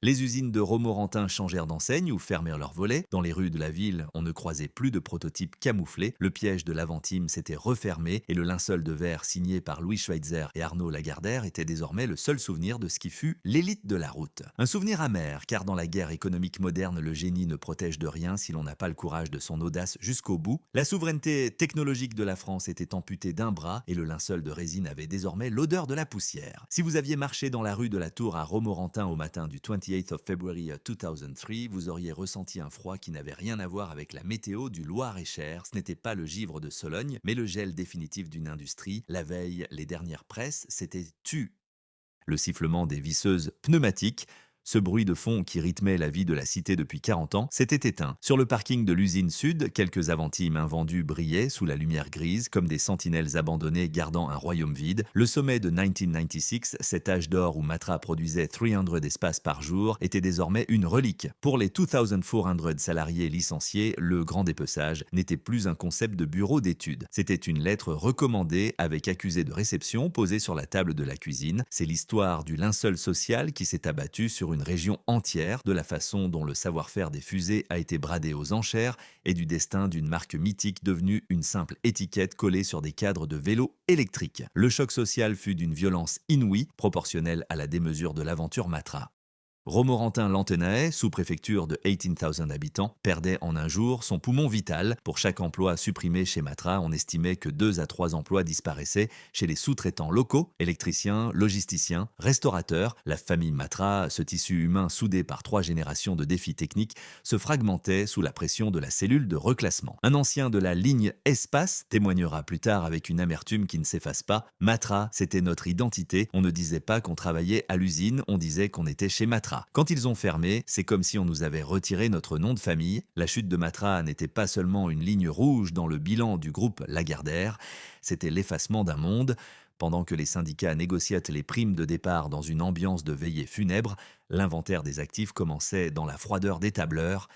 Les usines de Romorantin changèrent d'enseigne ou fermèrent leurs volets. Dans les rues de la ville, on ne croisait plus de prototypes camouflés. Le piège de l'Aventim s'était refermé et le linceul de verre signé par Louis Schweitzer et Arnaud Lagardère était désormais le seul souvenir de ce qui fut l'élite de la route. Un souvenir amer, car dans la guerre économique moderne, le génie ne protège de rien si l'on n'a pas le courage de son audace jusqu'au bout. La souveraineté technologique de la France était amputée d'un bras et le linceul de résine avait désormais l'odeur de la poussière. Si vous aviez marché dans la rue de la Tour à Romorantin au matin du 28th of February 2003, vous auriez ressenti un froid qui n'avait rien à voir avec la météo du Loir-et-Cher. Ce n'était pas le givre de Sologne, mais le gel définitif d'une industrie. La veille, les dernières presses s'étaient tues. Le sifflement des visseuses pneumatiques. Ce bruit de fond qui rythmait la vie de la cité depuis 40 ans s'était éteint. Sur le parking de l'usine sud, quelques Avantim invendus brillaient sous la lumière grise comme des sentinelles abandonnées gardant un royaume vide. Le sommet de 1996, cet âge d'or où Matra produisait 300 espaces par jour, était désormais une relique. Pour les 2400 salariés licenciés, le grand dépeçage n'était plus un concept de bureau d'études. C'était une lettre recommandée avec accusé de réception posée sur la table de la cuisine. C'est l'histoire du linceul social qui s'est abattu sur une région entière, de la façon dont le savoir-faire des fusées a été bradé aux enchères et du destin d'une marque mythique devenue une simple étiquette collée sur des cadres de vélos électriques. Le choc social fut d'une violence inouïe, proportionnelle à la démesure de l'aventure Matra. Romorantin-Lantenaet, sous-préfecture de 18 000 habitants, perdait en un jour son poumon vital. Pour chaque emploi supprimé chez Matra, on estimait que 2 à 3 emplois disparaissaient chez les sous-traitants locaux, électriciens, logisticiens, restaurateurs. La famille Matra, ce tissu humain soudé par 3 générations de défis techniques, se fragmentait sous la pression de la cellule de reclassement. Un ancien de la ligne Espace témoignera plus tard avec une amertume qui ne s'efface pas. Matra, c'était notre identité. On ne disait pas qu'on travaillait à l'usine, on disait qu'on était chez Matra. Quand ils ont fermé, c'est comme si on nous avait retiré notre nom de famille. La chute de Matra n'était pas seulement une ligne rouge dans le bilan du groupe Lagardère, c'était l'effacement d'un monde. Pendant que les syndicats négociaient les primes de départ dans une ambiance de veillée funèbre, l'inventaire des actifs commençait dans la froideur des tableurs.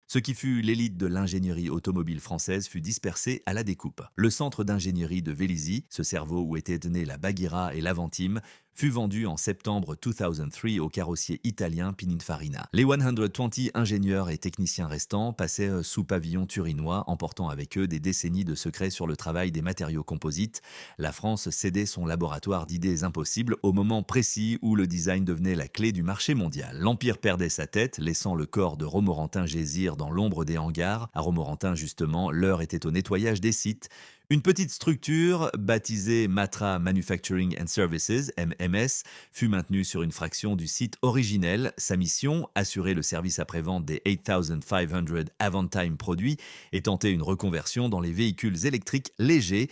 Ce qui fut l'élite de l'ingénierie automobile française fut dispersé à la découpe. Le centre d'ingénierie de Vélizy, ce cerveau où étaient nés la Bagheera et l'Avantim, fut vendu en septembre 2003 au carrossier italien Pininfarina. Les 120 ingénieurs et techniciens restants passaient sous pavillon turinois, emportant avec eux des décennies de secrets sur le travail des matériaux composites. La France cédait son laboratoire d'idées impossibles au moment précis où le design devenait la clé du marché mondial. L'Empire perdait sa tête, laissant le corps de Romorantin Gésir dans l'ombre des hangars. À Romorantin, justement, l'heure était au nettoyage des sites. Une petite structure, baptisée Matra Manufacturing and Services, MMS, fut maintenue sur une fraction du site originel. Sa mission, assurer le service après-vente des 8500 Avantime produits et tenter une reconversion dans les véhicules électriques légers.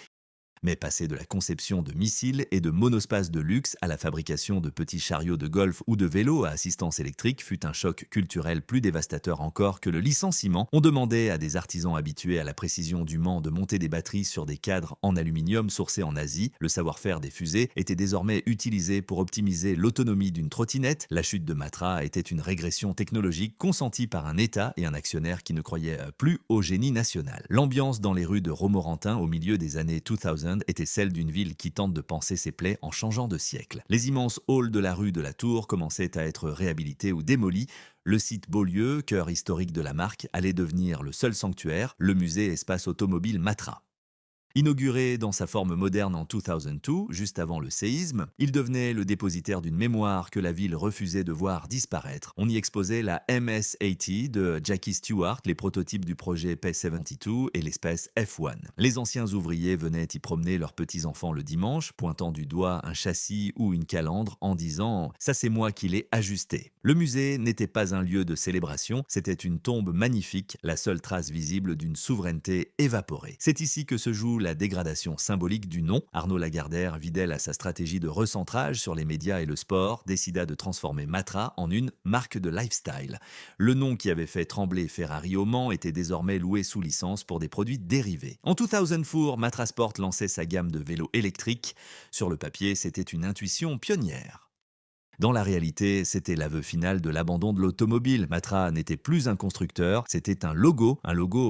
Mais passer de la conception de missiles et de monospaces de luxe à la fabrication de petits chariots de golf ou de vélos à assistance électrique fut un choc culturel plus dévastateur encore que le licenciement. On demandait à des artisans habitués à la précision du Mans de monter des batteries sur des cadres en aluminium sourcés en Asie. Le savoir-faire des fusées était désormais utilisé pour optimiser l'autonomie d'une trottinette. La chute de Matra était une régression technologique consentie par un État et un actionnaire qui ne croyait plus au génie national. L'ambiance dans les rues de Romorantin au milieu des années 2000 était celle d'une ville qui tente de panser ses plaies en changeant de siècle. Les immenses halls de la rue de la Tour commençaient à être réhabilités ou démolis. Le site Beaulieu, cœur historique de la marque, allait devenir le seul sanctuaire, le musée espace automobile Matra. Inauguré dans sa forme moderne en 2002, juste avant le séisme, il devenait le dépositaire d'une mémoire que la ville refusait de voir disparaître. On y exposait la MS-80 de Jackie Stewart, les prototypes du projet P-72 et l'espèce F1. Les anciens ouvriers venaient y promener leurs petits-enfants le dimanche, pointant du doigt un châssis ou une calandre en disant « ça c'est moi qui l'ai ajusté ». Le musée n'était pas un lieu de célébration, c'était une tombe magnifique, la seule trace visible d'une souveraineté évaporée. C'est ici que se joue la dégradation symbolique du nom. Arnaud Lagardère, fidèle à sa stratégie de recentrage sur les médias et le sport, décida de transformer Matra en une marque de lifestyle. Le nom qui avait fait trembler Ferrari au Mans était désormais loué sous licence pour des produits dérivés. En 2004, Matra Sport lançait sa gamme de vélos électriques. Sur le papier, c'était une intuition pionnière. Dans la réalité, c'était l'aveu final de l'abandon de l'automobile. Matra n'était plus un constructeur, c'était un logo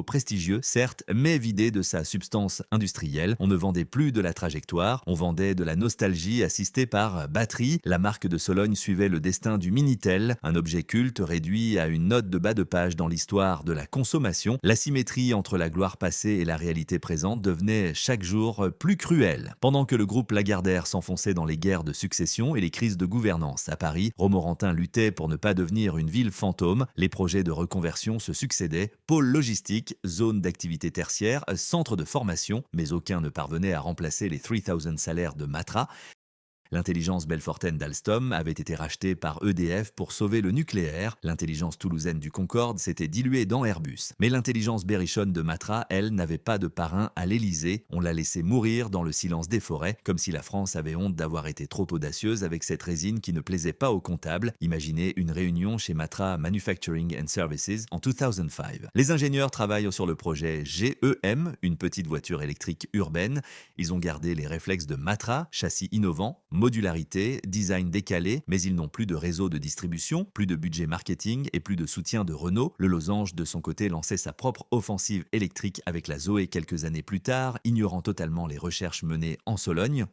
prestigieux, certes, mais vidé de sa substance industrielle. On ne vendait plus de la trajectoire, on vendait de la nostalgie assistée par batterie. La marque de Sologne suivait le destin du Minitel, un objet culte réduit à une note de bas de page dans l'histoire de la consommation. L'asymétrie entre la gloire passée et la réalité présente devenait chaque jour plus cruelle. Pendant que le groupe Lagardère s'enfonçait dans les guerres de succession et les crises de gouvernance, à Paris, Romorantin luttait pour ne pas devenir une ville fantôme. Les projets de reconversion se succédaient. Pôle logistique, zone d'activité tertiaire, centre de formation, mais aucun ne parvenait à remplacer les 3000 salaires de Matra. L'intelligence belfortaine d'Alstom avait été rachetée par EDF pour sauver le nucléaire. L'intelligence toulousaine du Concorde s'était diluée dans Airbus. Mais l'intelligence berrichonne de Matra, elle, n'avait pas de parrain à l'Élysée. On l'a laissée mourir dans le silence des forêts, comme si la France avait honte d'avoir été trop audacieuse avec cette résine qui ne plaisait pas aux comptables. Imaginez une réunion chez Matra Manufacturing and Services en 2005. Les ingénieurs travaillent sur le projet GEM, une petite voiture électrique urbaine. Ils ont gardé les réflexes de Matra, châssis innovant, modularité, design décalé, mais ils n'ont plus de réseau de distribution, plus de budget marketing et plus de soutien de Renault. Le Losange, de son côté, lançait sa propre offensive électrique avec la Zoé quelques années plus tard, ignorant totalement les recherches menées en Sologne.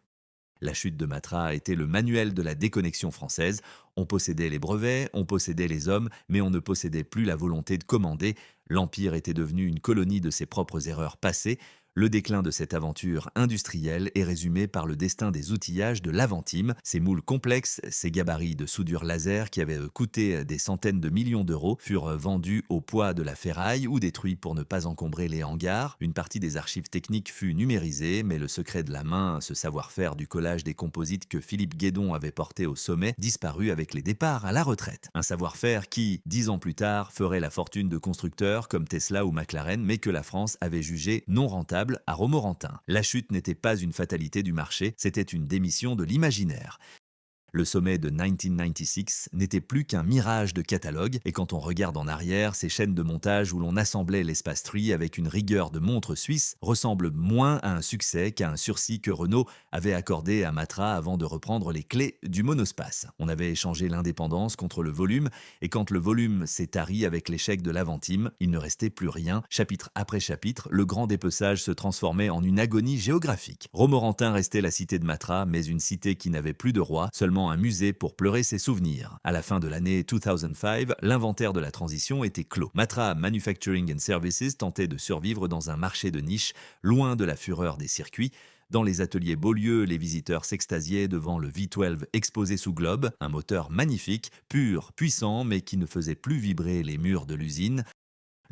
La chute de Matra a été le manuel de la déconnexion française. On possédait les brevets, on possédait les hommes, mais on ne possédait plus la volonté de commander. L'Empire était devenu une colonie de ses propres erreurs passées. Le déclin de cette aventure industrielle est résumé par le destin des outillages de l'Avantime. Ces moules complexes, ces gabarits de soudure laser qui avaient coûté des centaines de millions d'euros furent vendus au poids de la ferraille ou détruits pour ne pas encombrer les hangars. Une partie des archives techniques fut numérisée, mais le secret de la main, ce savoir-faire du collage des composites que Philippe Guédon avait porté au sommet, disparut avec les départs à la retraite. Un savoir-faire qui, 10 ans plus tard, ferait la fortune de constructeurs comme Tesla ou McLaren, mais que la France avait jugé non rentable à Romorantin. La chute n'était pas une fatalité du marché, c'était une démission de l'imaginaire. Le sommet de 1996 n'était plus qu'un mirage de catalogue, et quand on regarde en arrière, ces chaînes de montage où l'on assemblait l'espace Tree avec une rigueur de montre suisse ressemblent moins à un succès qu'à un sursis que Renault avait accordé à Matra avant de reprendre les clés du monospace. On avait échangé l'indépendance contre le volume, et quand le volume s'est tari avec l'échec de l'Avantime, il ne restait plus rien. Chapitre après chapitre, le grand dépeçage se transformait en une agonie géographique. Romorantin restait la cité de Matra, mais une cité qui n'avait plus de roi, seulement un musée pour pleurer ses souvenirs. À la fin de l'année 2005, l'inventaire de la transition était clos. Matra Manufacturing and Services tentait de survivre dans un marché de niche, loin de la fureur des circuits. Dans les ateliers Beaulieu, les visiteurs s'extasiaient devant le V12 exposé sous globe, un moteur magnifique, pur, puissant, mais qui ne faisait plus vibrer les murs de l'usine.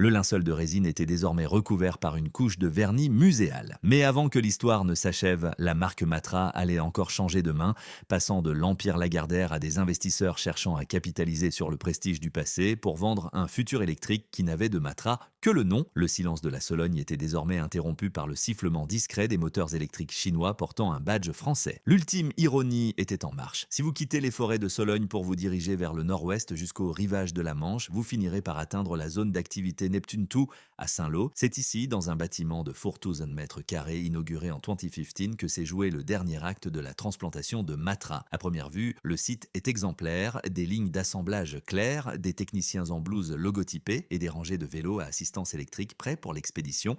Le linceul de résine était désormais recouvert par une couche de vernis muséal. Mais avant que l'histoire ne s'achève, la marque Matra allait encore changer de main, passant de l'Empire Lagardère à des investisseurs cherchant à capitaliser sur le prestige du passé pour vendre un futur électrique qui n'avait de Matra que le nom. Le silence de la Sologne était désormais interrompu par le sifflement discret des moteurs électriques chinois portant un badge français. L'ultime ironie était en marche. Si vous quittez les forêts de Sologne pour vous diriger vers le nord-ouest jusqu'au rivage de la Manche, vous finirez par atteindre la zone d'activité Neptune 2 à Saint-Lô. C'est ici, dans un bâtiment de 4000 mètres carrés inauguré en 2015, que s'est joué le dernier acte de la transplantation de Matra. À première vue, le site est exemplaire, des lignes d'assemblage claires, des techniciens en blouse logotypés et des rangées de vélos à assistance électrique prêts pour l'expédition.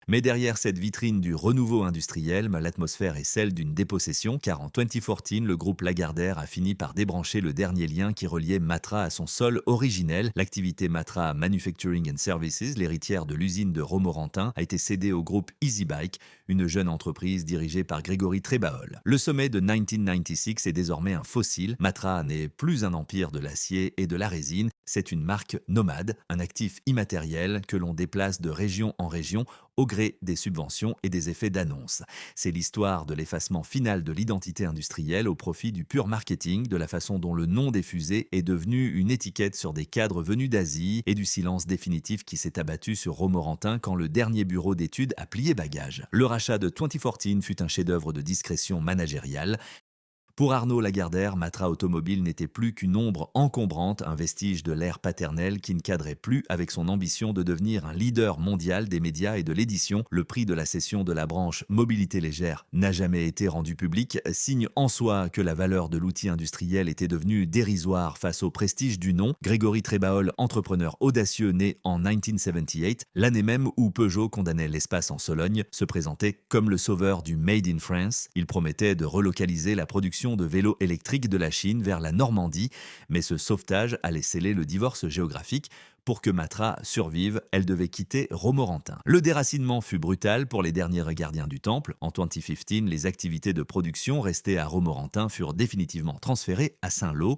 Mais derrière cette vitrine du renouveau industriel, l'atmosphère est celle d'une dépossession, car en 2014, le groupe Lagardère a fini par débrancher le dernier lien qui reliait Matra à son sol originel. L'activité Matra Manufacturing and Services, l'héritière de l'usine de Romorantin, a été cédée au groupe EasyBike, une jeune entreprise dirigée par Grégory Trébaol. Le sommet de 1996 est désormais un fossile. Matra n'est plus un empire de l'acier et de la résine, c'est une marque nomade, un actif immatériel que l'on déplace de région en région au gré des subventions et des effets d'annonce. C'est l'histoire de l'effacement final de l'identité industrielle au profit du pur marketing, de la façon dont le nom des fusées est devenu une étiquette sur des cadres venus d'Asie et du silence définitif qui s'est abattu sur Romorantin quand le dernier bureau d'études a plié bagage. Le rachat de 2014 fut un chef-d'œuvre de discrétion managériale. Pour Arnaud Lagardère, Matra Automobile n'était plus qu'une ombre encombrante, un vestige de l'ère paternelle qui ne cadrait plus avec son ambition de devenir un leader mondial des médias et de l'édition. Le prix de la cession de la branche mobilité légère n'a jamais été rendu public, signe en soi que la valeur de l'outil industriel était devenue dérisoire face au prestige du nom. Grégory Trébaol, entrepreneur audacieux né en 1978, l'année même où Peugeot condamnait l'espace en Sologne, se présentait comme le sauveur du Made in France. Il promettait de relocaliser la production de vélos électriques de la Chine vers la Normandie, mais ce sauvetage allait sceller le divorce géographique. Pour que Matra survive, elle devait quitter Romorantin. Le déracinement fut brutal pour les derniers gardiens du temple. En 2015, les activités de production restées à Romorantin furent définitivement transférées à Saint-Lô.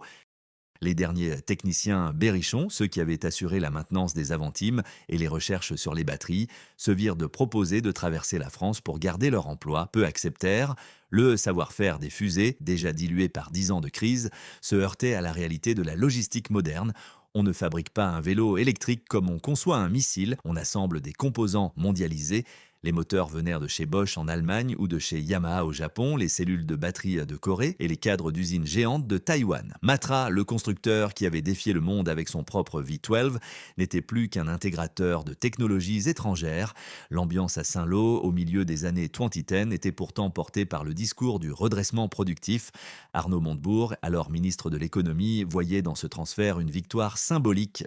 Les derniers techniciens Berrichon, ceux qui avaient assuré la maintenance des Aventimes et les recherches sur les batteries, se virent de proposer de traverser la France pour garder leur emploi. Peu acceptèrent. Le savoir-faire des fusées, déjà dilué par 10 ans de crise, se heurtait à la réalité de la logistique moderne. On ne fabrique pas un vélo électrique comme on conçoit un missile, on assemble des composants mondialisés. Les moteurs venaient de chez Bosch en Allemagne ou de chez Yamaha au Japon, les cellules de batterie de Corée et les cadres d'usines géantes de Taïwan. Matra, le constructeur qui avait défié le monde avec son propre V12, n'était plus qu'un intégrateur de technologies étrangères. L'ambiance à Saint-Lô, au milieu des années 2010, était pourtant portée par le discours du redressement productif. Arnaud Montebourg, alors ministre de l'économie, voyait dans ce transfert une victoire symbolique.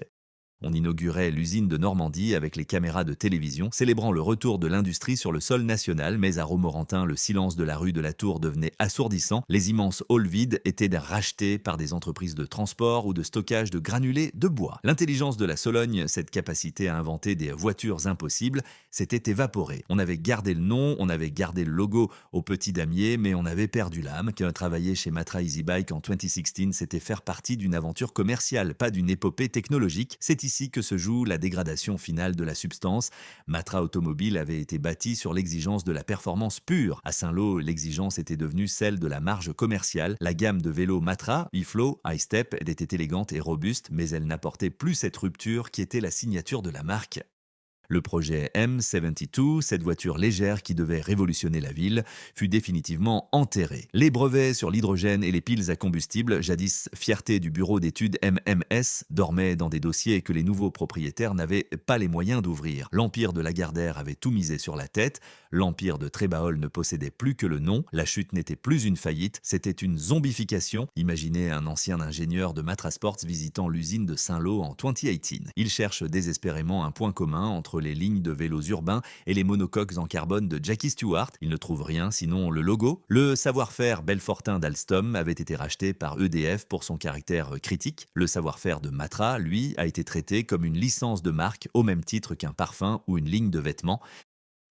On inaugurait l'usine de Normandie avec les caméras de télévision, célébrant le retour de l'industrie sur le sol national, mais à Romorantin, le silence de la rue de la Tour devenait assourdissant. Les immenses halls vides étaient rachetés par des entreprises de transport ou de stockage de granulés de bois. L'intelligence de la Sologne, cette capacité à inventer des voitures impossibles, s'était évaporée. On avait gardé le nom, on avait gardé le logo au petit damier, mais on avait perdu l'âme. Travailler chez Matra Easy Bike en 2016, c'était faire partie d'une aventure commerciale, pas d'une épopée technologique. C'est ici que se joue la dégradation finale de la substance. Matra Automobile avait été bâti sur l'exigence de la performance pure. À Saint-Lô, l'exigence était devenue celle de la marge commerciale. La gamme de vélos Matra, e-Flow, iStep était élégante et robuste, mais elle n'apportait plus cette rupture qui était la signature de la marque. Le projet M72, cette voiture légère qui devait révolutionner la ville, fut définitivement enterré. Les brevets sur l'hydrogène et les piles à combustible, jadis fierté du bureau d'études MMS, dormaient dans des dossiers que les nouveaux propriétaires n'avaient pas les moyens d'ouvrir. L'empire de Lagardère avait tout misé sur la tête, l'empire de Trébaol ne possédait plus que le nom, la chute n'était plus une faillite, c'était une zombification. Imaginez un ancien ingénieur de Matra Sports visitant l'usine de Saint-Lô en 2018. Il cherche désespérément un point commun entre les lignes de vélos urbains et les monocoques en carbone de Jackie Stewart. Il ne trouve rien sinon le logo. Le savoir-faire belfortin d'Alstom avait été racheté par EDF pour son caractère critique. Le savoir-faire de Matra, lui, a été traité comme une licence de marque au même titre qu'un parfum ou une ligne de vêtements.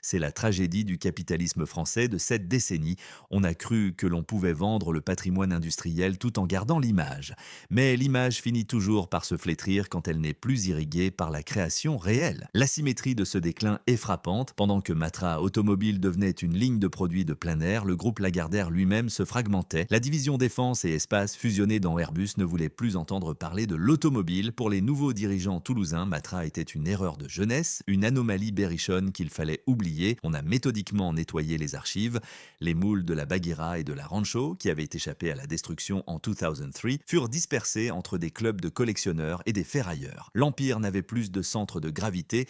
C'est la tragédie du capitalisme français de cette décennie. On a cru que l'on pouvait vendre le patrimoine industriel tout en gardant l'image. Mais l'image finit toujours par se flétrir quand elle n'est plus irriguée par la création réelle. L'asymétrie de ce déclin est frappante. Pendant que Matra Automobile devenait une ligne de produits de plein air, le groupe Lagardère lui-même se fragmentait. La division défense et espace fusionnée dans Airbus ne voulait plus entendre parler de l'automobile. Pour les nouveaux dirigeants toulousains, Matra était une erreur de jeunesse, une anomalie berrichonne qu'il fallait oublier. On a méthodiquement nettoyé les archives. Les moules de la Bagheera et de la Rancho, qui avaient échappé à la destruction en 2003, furent dispersés entre des clubs de collectionneurs et des ferrailleurs. L'Empire n'avait plus de centre de gravité.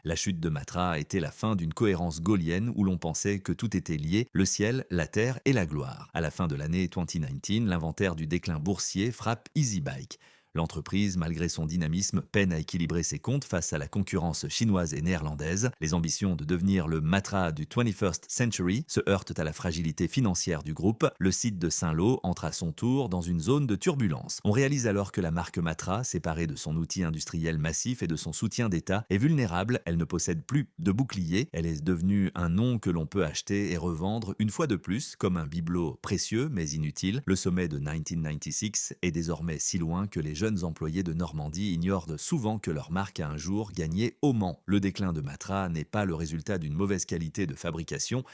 La chute de Matra était la fin d'une cohérence gaulienne où l'on pensait que tout était lié, le ciel, la terre et la gloire. À la fin de l'année 2019, l'inventaire du déclin boursier frappe Easy Bike. L'entreprise, malgré son dynamisme, peine à équilibrer ses comptes face à la concurrence chinoise et néerlandaise. Les ambitions de devenir le Matra du 21st Century se heurtent à la fragilité financière du groupe. Le site de Saint-Lô entre à son tour dans une zone de turbulence. On réalise alors que la marque Matra, séparée de son outil industriel massif et de son soutien d'État, est vulnérable. Elle ne possède plus de bouclier. Elle est devenue un nom que l'on peut acheter et revendre une fois de plus, comme un bibelot précieux mais inutile. Le sommet de 1996 est désormais si loin que les jeunes employés de Normandie ignorent souvent que leur marque a un jour gagné au Mans. Le déclin de Matra n'est pas le résultat d'une mauvaise qualité de fabrication.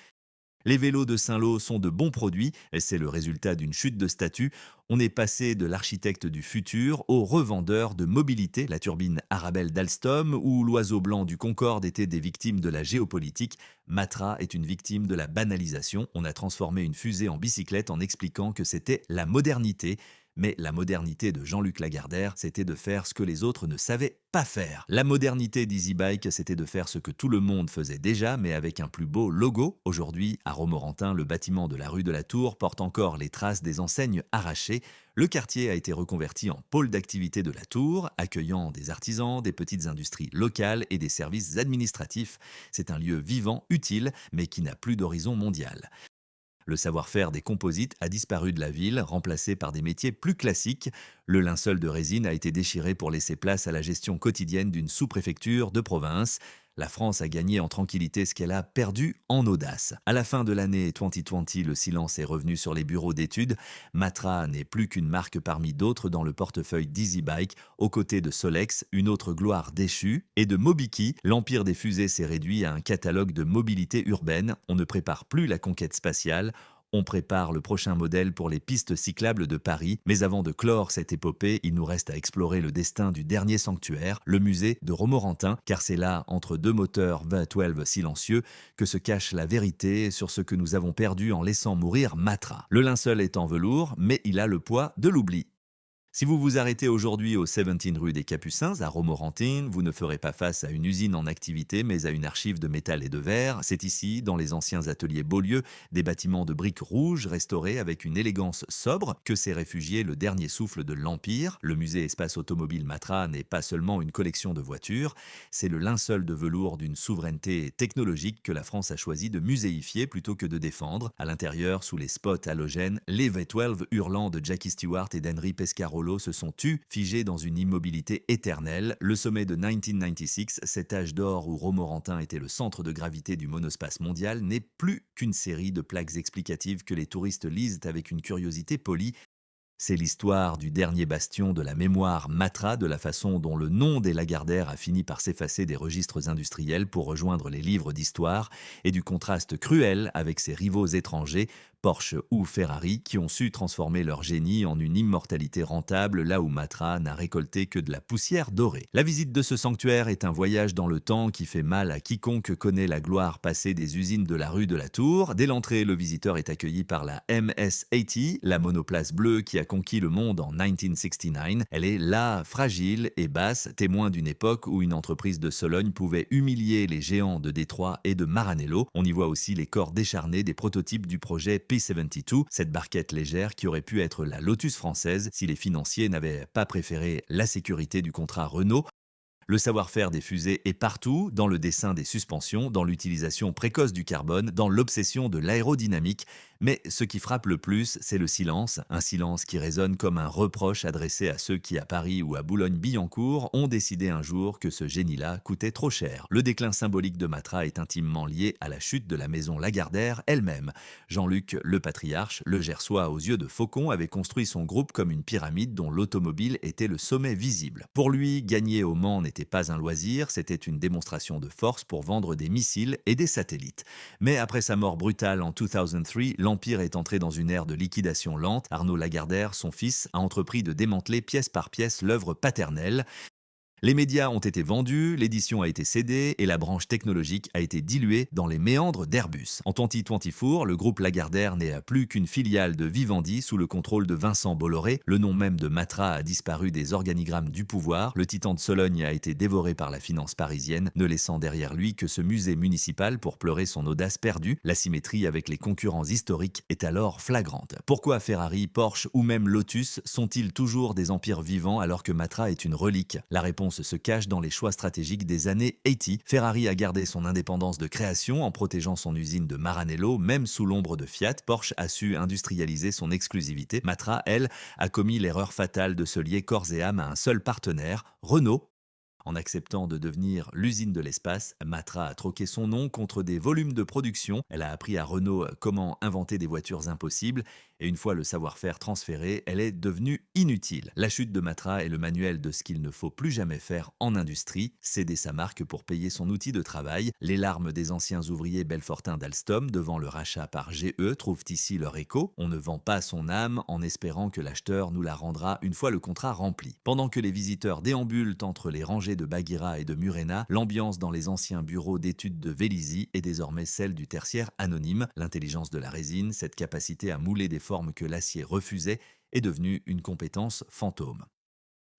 Les vélos de Saint-Lô sont de bons produits, et c'est le résultat d'une chute de statut. On est passé de l'architecte du futur au revendeur de mobilité. La turbine Arabelle d'Alstom ou l'oiseau blanc du Concorde étaient des victimes de la géopolitique. Matra est une victime de la banalisation. On a transformé une fusée en bicyclette en expliquant que c'était la modernité. Mais la modernité de Jean-Luc Lagardère, c'était de faire ce que les autres ne savaient pas faire. La modernité d'Easy Bike, c'était de faire ce que tout le monde faisait déjà, mais avec un plus beau logo. Aujourd'hui, à Romorantin, le bâtiment de la rue de la Tour porte encore les traces des enseignes arrachées. Le quartier a été reconverti en pôle d'activité de la Tour, accueillant des artisans, des petites industries locales et des services administratifs. C'est un lieu vivant, utile, mais qui n'a plus d'horizon mondial. Le savoir-faire des composites a disparu de la ville, remplacé par des métiers plus classiques. Le linceul de résine a été déchiré pour laisser place à la gestion quotidienne d'une sous-préfecture de province. La France a gagné en tranquillité ce qu'elle a perdu en audace. À la fin de l'année 2020, le silence est revenu sur les bureaux d'études. Matra n'est plus qu'une marque parmi d'autres dans le portefeuille d'EasyBike, aux côtés de Solex, une autre gloire déchue, et de Mobiki. L'empire des fusées s'est réduit à un catalogue de mobilité urbaine. On ne prépare plus la conquête spatiale. On prépare le prochain modèle pour les pistes cyclables de Paris, mais avant de clore cette épopée, il nous reste à explorer le destin du dernier sanctuaire, le musée de Romorantin, car c'est là, entre deux moteurs V12 silencieux, que se cache la vérité sur ce que nous avons perdu en laissant mourir Matra. Le linceul est en velours, mais il a le poids de l'oubli. Si vous vous arrêtez aujourd'hui au 17 rue des Capucins, à Romorantin, vous ne ferez pas face à une usine en activité, mais à une archive de métal et de verre. C'est ici, dans les anciens ateliers Beaulieu, des bâtiments de briques rouges restaurés avec une élégance sobre, que s'est réfugié le dernier souffle de l'Empire. Le musée Espace Automobile Matra n'est pas seulement une collection de voitures, c'est le linceul de velours d'une souveraineté technologique que la France a choisi de muséifier plutôt que de défendre. À l'intérieur, sous les spots halogènes, les V12 hurlants de Jackie Stewart et d'Henry Pescarolo se sont tus, figés dans une immobilité éternelle. Le sommet de 1996, cet âge d'or où Romorantin était le centre de gravité du monospace mondial, n'est plus qu'une série de plaques explicatives que les touristes lisent avec une curiosité polie. C'est l'histoire du dernier bastion de la mémoire Matra, de la façon dont le nom des Lagardère a fini par s'effacer des registres industriels pour rejoindre les livres d'histoire, et du contraste cruel avec ses rivaux étrangers, Porsche ou Ferrari, qui ont su transformer leur génie en une immortalité rentable là où Matra n'a récolté que de la poussière dorée. La visite de ce sanctuaire est un voyage dans le temps qui fait mal à quiconque connaît la gloire passée des usines de la rue de la Tour. Dès l'entrée, le visiteur est accueilli par la MS-80, la monoplace bleue qui a conquis le monde en 1969. Elle est là, fragile et basse, témoin d'une époque où une entreprise de Sologne pouvait humilier les géants de Détroit et de Maranello. On y voit aussi les corps décharnés des prototypes du projet P72, cette barquette légère qui aurait pu être la Lotus française si les financiers n'avaient pas préféré la sécurité du contrat Renault. Le savoir-faire des fusées est partout, dans le dessin des suspensions, dans l'utilisation précoce du carbone, dans l'obsession de l'aérodynamique. Mais ce qui frappe le plus, c'est le silence, un silence qui résonne comme un reproche adressé à ceux qui, à Paris ou à Boulogne-Billancourt, ont décidé un jour que ce génie-là coûtait trop cher. Le déclin symbolique de Matra est intimement lié à la chute de la maison Lagardère elle-même. Jean-Luc le patriarche, le Gersois aux yeux de faucon, avait construit son groupe comme une pyramide dont l'automobile était le sommet visible. Pour lui, gagner au Mans n'était pas un loisir, c'était une démonstration de force pour vendre des missiles et des satellites. Mais après sa mort brutale en 2003, l'Empire est entré dans une ère de liquidation lente. Arnaud Lagardère, son fils, a entrepris de démanteler pièce par pièce l'œuvre paternelle. Les médias ont été vendus, l'édition a été cédée et la branche technologique a été diluée dans les méandres d'Airbus. En 2024, le groupe Lagardère n'est plus qu'une filiale de Vivendi sous le contrôle de Vincent Bolloré. Le nom même de Matra a disparu des organigrammes du pouvoir. Le titan de Sologne a été dévoré par la finance parisienne, ne laissant derrière lui que ce musée municipal pour pleurer son audace perdue. L'asymétrie avec les concurrents historiques est alors flagrante. Pourquoi Ferrari, Porsche ou même Lotus sont-ils toujours des empires vivants alors que Matra est une relique? La réponse se cache dans les choix stratégiques des années 80. Ferrari a gardé son indépendance de création en protégeant son usine de Maranello, même sous l'ombre de Fiat. Porsche a su industrialiser son exclusivité. Matra, elle, a commis l'erreur fatale de se lier corps et âme à un seul partenaire, Renault. En acceptant de devenir l'usine de l'espace, Matra a troqué son nom contre des volumes de production. Elle a appris à Renault comment inventer des voitures impossibles. Et une fois le savoir-faire transféré, elle est devenue inutile. La chute de Matra est le manuel de ce qu'il ne faut plus jamais faire en industrie, céder sa marque pour payer son outil de travail. Les larmes des anciens ouvriers belfortins d'Alstom devant le rachat par GE trouvent ici leur écho. On ne vend pas son âme en espérant que l'acheteur nous la rendra une fois le contrat rempli. Pendant que les visiteurs déambulent entre les rangées de Baguira et de Murena, l'ambiance dans les anciens bureaux d'études de Vélizy est désormais celle du tertiaire anonyme. L'intelligence de la résine, cette capacité à mouler des formes que l'acier refusait, est devenue une compétence fantôme.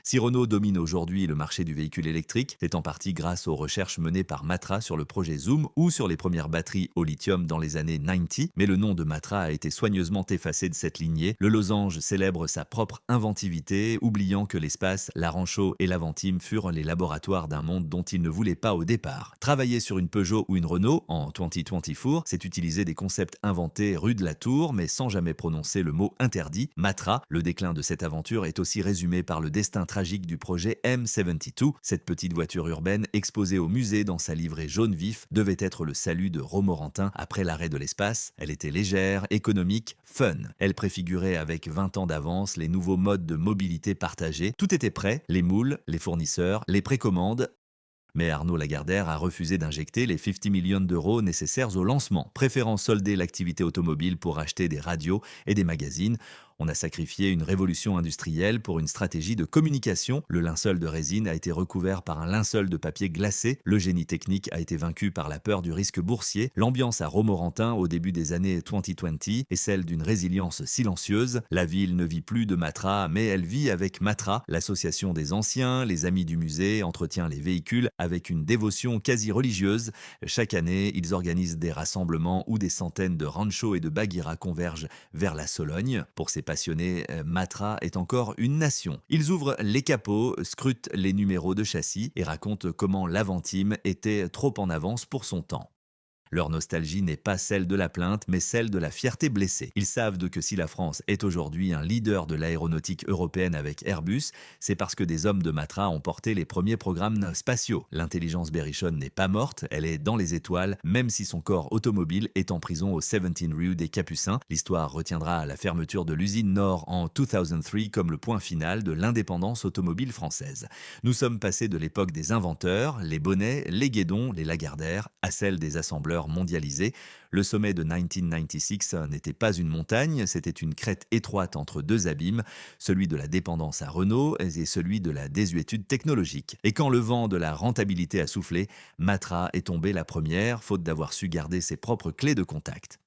Si Renault domine aujourd'hui le marché du véhicule électrique, c'est en partie grâce aux recherches menées par Matra sur le projet Zoom ou sur les premières batteries au lithium dans les années 90, mais le nom de Matra a été soigneusement effacé de cette lignée. Le losange célèbre sa propre inventivité, oubliant que l'espace, l'Arancho et l'Aventime furent les laboratoires d'un monde dont il ne voulait pas au départ. Travailler sur une Peugeot ou une Renault en 2024, c'est utiliser des concepts inventés rue de la Tour, mais sans jamais prononcer le mot interdit. Matra, le déclin de cette aventure est aussi résumé par le destin tragique du projet M72. Cette petite voiture urbaine, exposée au musée dans sa livrée jaune vif, devait être le salut de Romorantin après l'arrêt de l'espace. Elle était légère, économique, fun. Elle préfigurait avec 20 ans d'avance les nouveaux modes de mobilité partagés. Tout était prêt, les moules, les fournisseurs, les précommandes. Mais Arnaud Lagardère a refusé d'injecter les 50 millions d'euros nécessaires au lancement, préférant solder l'activité automobile pour acheter des radios et des magazines. On a sacrifié une révolution industrielle pour une stratégie de communication. Le linceul de résine a été recouvert par un linceul de papier glacé. Le génie technique a été vaincu par la peur du risque boursier. L'ambiance à Romorantin au début des années 2020 est celle d'une résilience silencieuse. La ville ne vit plus de Matra, mais elle vit avec Matra. L'association des anciens, les amis du musée, entretient les véhicules avec une dévotion quasi religieuse. Chaque année, ils organisent des rassemblements où des centaines de ranchos et de bagheeras convergent vers la Sologne. Pour ces passionnés, Matra est encore une nation. Ils ouvrent les capots, scrutent les numéros de châssis et racontent comment l'Aventime était trop en avance pour son temps. Leur nostalgie n'est pas celle de la plainte, mais celle de la fierté blessée. Ils savent que si la France est aujourd'hui un leader de l'aéronautique européenne avec Airbus, c'est parce que des hommes de Matra ont porté les premiers programmes spatiaux. L'intelligence berrichonne n'est pas morte, elle est dans les étoiles, même si son corps automobile est en prison au 17 rue des Capucins. L'histoire retiendra la fermeture de l'usine Nord en 2003 comme le point final de l'indépendance automobile française. Nous sommes passés de l'époque des inventeurs, les Bonnet, les Guédon, les Lagardère, à celle des assembleurs mondialisés. Le sommet de 1996 n'était pas une montagne, c'était une crête étroite entre deux abîmes, celui de la dépendance à Renault et celui de la désuétude technologique. Et quand le vent de la rentabilité a soufflé, Matra est tombée la première, faute d'avoir su garder ses propres clés de contact.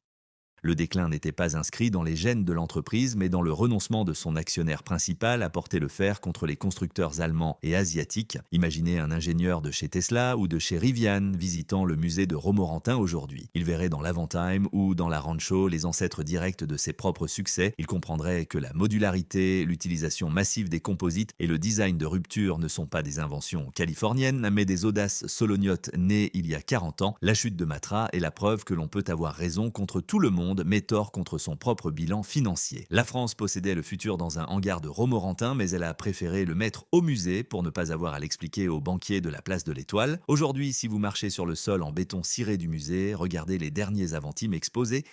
Le déclin n'était pas inscrit dans les gènes de l'entreprise, mais dans le renoncement de son actionnaire principal à porter le fer contre les constructeurs allemands et asiatiques. Imaginez un ingénieur de chez Tesla ou de chez Rivian visitant le musée de Romorantin aujourd'hui. Il verrait dans l'Aventime ou dans la Rancho les ancêtres directs de ses propres succès. Il comprendrait que la modularité, l'utilisation massive des composites et le design de rupture ne sont pas des inventions californiennes, mais des audaces solognotes nées il y a 40 ans. La chute de Matra est la preuve que l'on peut avoir raison contre tout le monde, mais tort contre son propre bilan financier. La France possédait le futur dans un hangar de Romorantin, mais elle a préféré le mettre au musée pour ne pas avoir à l'expliquer aux banquiers de la place de l'Étoile. Aujourd'hui, si vous marchez sur le sol en béton ciré du musée, regardez les derniers Aventimes exposés.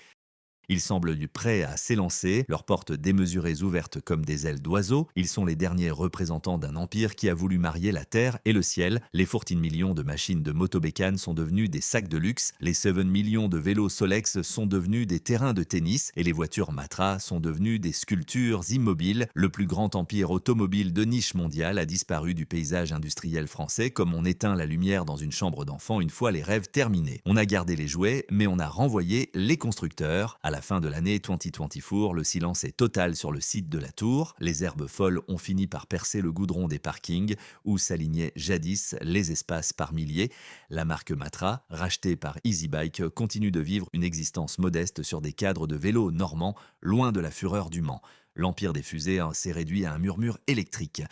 Ils semblent prêts à s'élancer, leurs portes démesurées ouvertes comme des ailes d'oiseaux. Ils sont les derniers représentants d'un empire qui a voulu marier la terre et le ciel. Les 14 millions de machines de motobécane sont devenues des sacs de luxe. Les 7 millions de vélos Solex sont devenus des terrains de tennis. Et les voitures Matra sont devenues des sculptures immobiles. Le plus grand empire automobile de niche mondiale a disparu du paysage industriel français comme on éteint la lumière dans une chambre d'enfant une fois les rêves terminés. On a gardé les jouets, mais on a renvoyé les constructeurs. À la fin de l'année 2024, le silence est total sur le site de la tour. Les herbes folles ont fini par percer le goudron des parkings où s'alignaient jadis les espaces par milliers. La marque Matra, rachetée par EasyBike, continue de vivre une existence modeste sur des cadres de vélos normands, loin de la fureur du Mans. L'empire des fusées s'est réduit à un murmure électrique.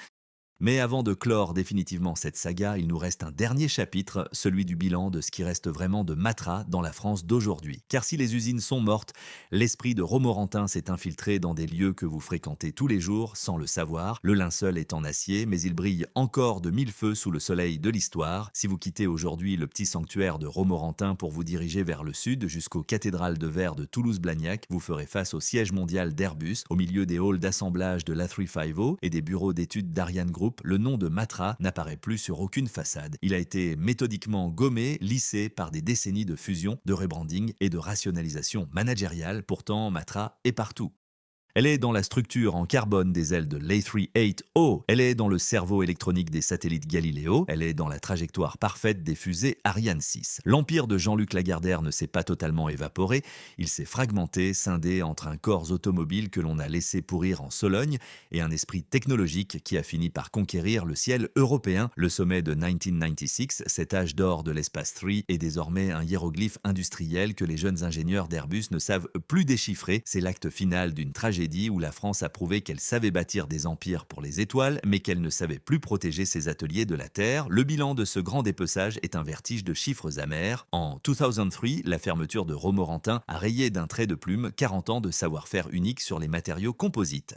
Mais avant de clore définitivement cette saga, il nous reste un dernier chapitre, celui du bilan de ce qui reste vraiment de Matra dans la France d'aujourd'hui. Car si les usines sont mortes, l'esprit de Romorantin s'est infiltré dans des lieux que vous fréquentez tous les jours sans le savoir. Le linceul est en acier, mais il brille encore de mille feux sous le soleil de l'histoire. Si vous quittez aujourd'hui le petit sanctuaire de Romorantin pour vous diriger vers le sud, jusqu'aux cathédrales de verre de Toulouse-Blagnac, vous ferez face au siège mondial d'Airbus, au milieu des halls d'assemblage de l'A350 et des bureaux d'études d'Ariane Group. Le nom de Matra n'apparaît plus sur aucune façade. Il a été méthodiquement gommé, lissé par des décennies de fusion, de rebranding et de rationalisation managériale. Pourtant, Matra est partout. Elle est dans la structure en carbone des ailes de l'A380, elle est dans le cerveau électronique des satellites Galileo, elle est dans la trajectoire parfaite des fusées Ariane 6. L'empire de Jean-Luc Lagardère ne s'est pas totalement évaporé, il s'est fragmenté, scindé entre un corps automobile que l'on a laissé pourrir en Sologne et un esprit technologique qui a fini par conquérir le ciel européen. Le sommet de 1996, cet âge d'or de l'espace 3, est désormais un hiéroglyphe industriel que les jeunes ingénieurs d'Airbus ne savent plus déchiffrer. C'est l'acte final d'une tragédie où la France a prouvé qu'elle savait bâtir des empires pour les étoiles, mais qu'elle ne savait plus protéger ses ateliers de la Terre. Le bilan de ce grand dépeçage est un vertige de chiffres amers. En 2003, la fermeture de Romorantin a rayé d'un trait de plume 40 ans de savoir-faire unique sur les matériaux composites.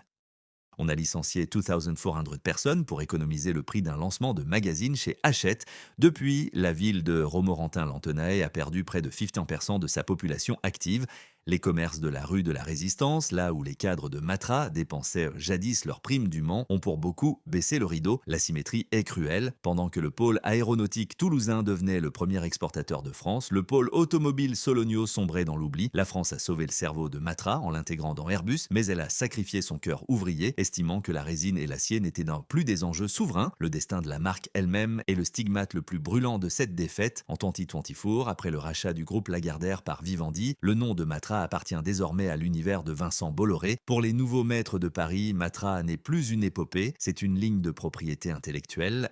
On a licencié 2400 personnes pour économiser le prix d'un lancement de magazine chez Hachette. Depuis, la ville de Romorantin-Lanthenay a perdu près de 50% de sa population active. Les commerces de la rue de la Résistance, là où les cadres de Matra dépensaient jadis leurs primes du Mans, ont pour beaucoup baissé le rideau. La symétrie est cruelle. Pendant que le pôle aéronautique toulousain devenait le premier exportateur de France, le pôle automobile Sologno sombrait dans l'oubli. La France a sauvé le cerveau de Matra en l'intégrant dans Airbus, mais elle a sacrifié son cœur ouvrier, estimant que la résine et l'acier n'étaient plus des enjeux souverains. Le destin de la marque elle-même est le stigmate le plus brûlant de cette défaite. En 2024, après le rachat du groupe Lagardère par Vivendi, le nom de Matra appartient désormais à l'univers de Vincent Bolloré. Pour les nouveaux maîtres de Paris, Matra n'est plus une épopée, c'est une ligne de propriété intellectuelle.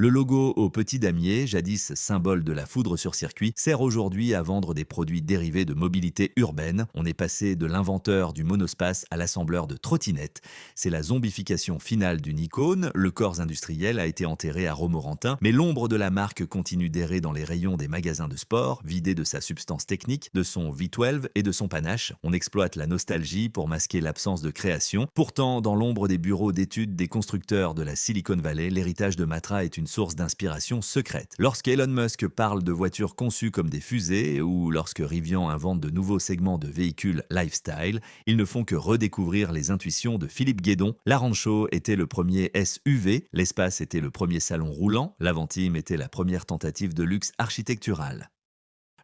Le logo au petit damier, jadis symbole de la foudre sur circuit, sert aujourd'hui à vendre des produits dérivés de mobilité urbaine. On est passé de l'inventeur du monospace à l'assembleur de trottinettes. C'est la zombification finale d'une icône. Le corps industriel a été enterré à Romorantin, mais l'ombre de la marque continue d'errer dans les rayons des magasins de sport, vidé de sa substance technique, de son V12 et de son panache. On exploite la nostalgie pour masquer l'absence de création. Pourtant, dans l'ombre des bureaux d'études des constructeurs de la Silicon Valley, l'héritage de Matra est une source d'inspiration secrète. Lorsque Elon Musk parle de voitures conçues comme des fusées ou lorsque Rivian invente de nouveaux segments de véhicules lifestyle, ils ne font que redécouvrir les intuitions de Philippe Guédon. La Rancho était le premier SUV, l'espace était le premier salon roulant, l'Avantime était la première tentative de luxe architectural.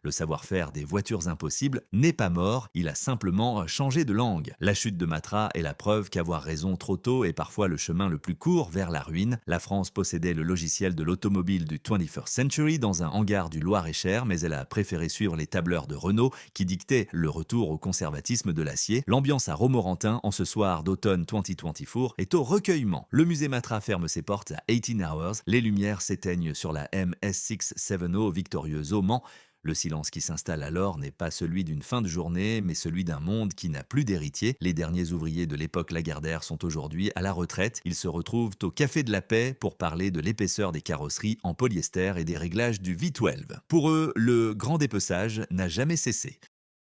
Le savoir-faire des voitures impossibles n'est pas mort, il a simplement changé de langue. La chute de Matra est la preuve qu'avoir raison trop tôt est parfois le chemin le plus court vers la ruine. La France possédait le logiciel de l'automobile du 21st century dans un hangar du Loir-et-Cher, mais elle a préféré suivre les tableurs de Renault qui dictaient le retour au conservatisme de l'acier. L'ambiance à Romorantin en ce soir d'automne 2024 est au recueillement. Le musée Matra ferme ses portes à 18 hours, les lumières s'éteignent sur la MS670 victorieuse au Mans. Le silence qui s'installe alors n'est pas celui d'une fin de journée, mais celui d'un monde qui n'a plus d'héritier. Les derniers ouvriers de l'époque Lagardère sont aujourd'hui à la retraite. Ils se retrouvent au Café de la Paix pour parler de l'épaisseur des carrosseries en polyester et des réglages du V12. Pour eux, le grand dépeçage n'a jamais cessé.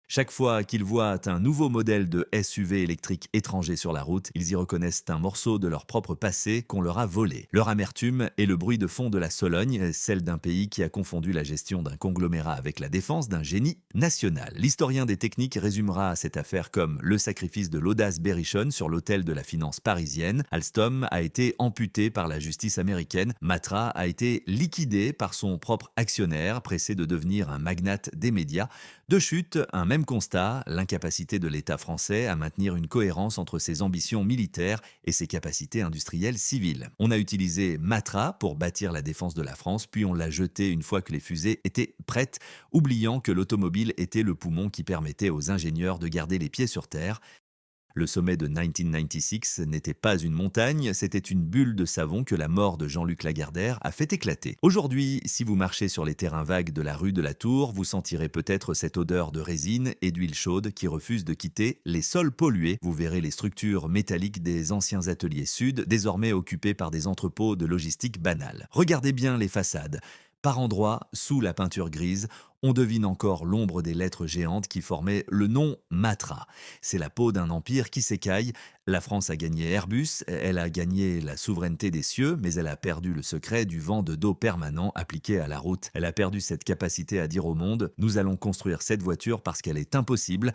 Chaque fois qu'ils voient un nouveau modèle de SUV électrique étranger sur la route, ils y reconnaissent un morceau de leur propre passé qu'on leur a volé. Leur amertume est le bruit de fond de la Sologne, celle d'un pays qui a confondu la gestion d'un conglomérat avec la défense d'un génie national. L'historien des techniques résumera cette affaire comme le sacrifice de l'audace berrichonne sur l'autel de la finance parisienne. Alstom a été amputé par la justice américaine. Matra a été liquidé par son propre actionnaire, pressé de devenir un magnate des médias. De chute, un même constat, l'incapacité de l'État français à maintenir une cohérence entre ses ambitions militaires et ses capacités industrielles civiles. On a utilisé Matra pour bâtir la défense de la France, puis on l'a jeté une fois que les fusées étaient prêtes, oubliant que l'automobile était le poumon qui permettait aux ingénieurs de garder les pieds sur terre. Le sommet de 1996 n'était pas une montagne, c'était une bulle de savon que la mort de Jean-Luc Lagardère a fait éclater. Aujourd'hui, si vous marchez sur les terrains vagues de la rue de la Tour, vous sentirez peut-être cette odeur de résine et d'huile chaude qui refuse de quitter les sols pollués. Vous verrez les structures métalliques des anciens ateliers sud, désormais occupés par des entrepôts de logistique banale. Regardez bien les façades. Par endroits, sous la peinture grise, on devine encore l'ombre des lettres géantes qui formaient le nom Matra. C'est la peau d'un empire qui s'écaille. La France a gagné Airbus, elle a gagné la souveraineté des cieux, mais elle a perdu le secret du vent de dos permanent appliqué à la route. Elle a perdu cette capacité à dire au monde « Nous allons construire cette voiture parce qu'elle est impossible ».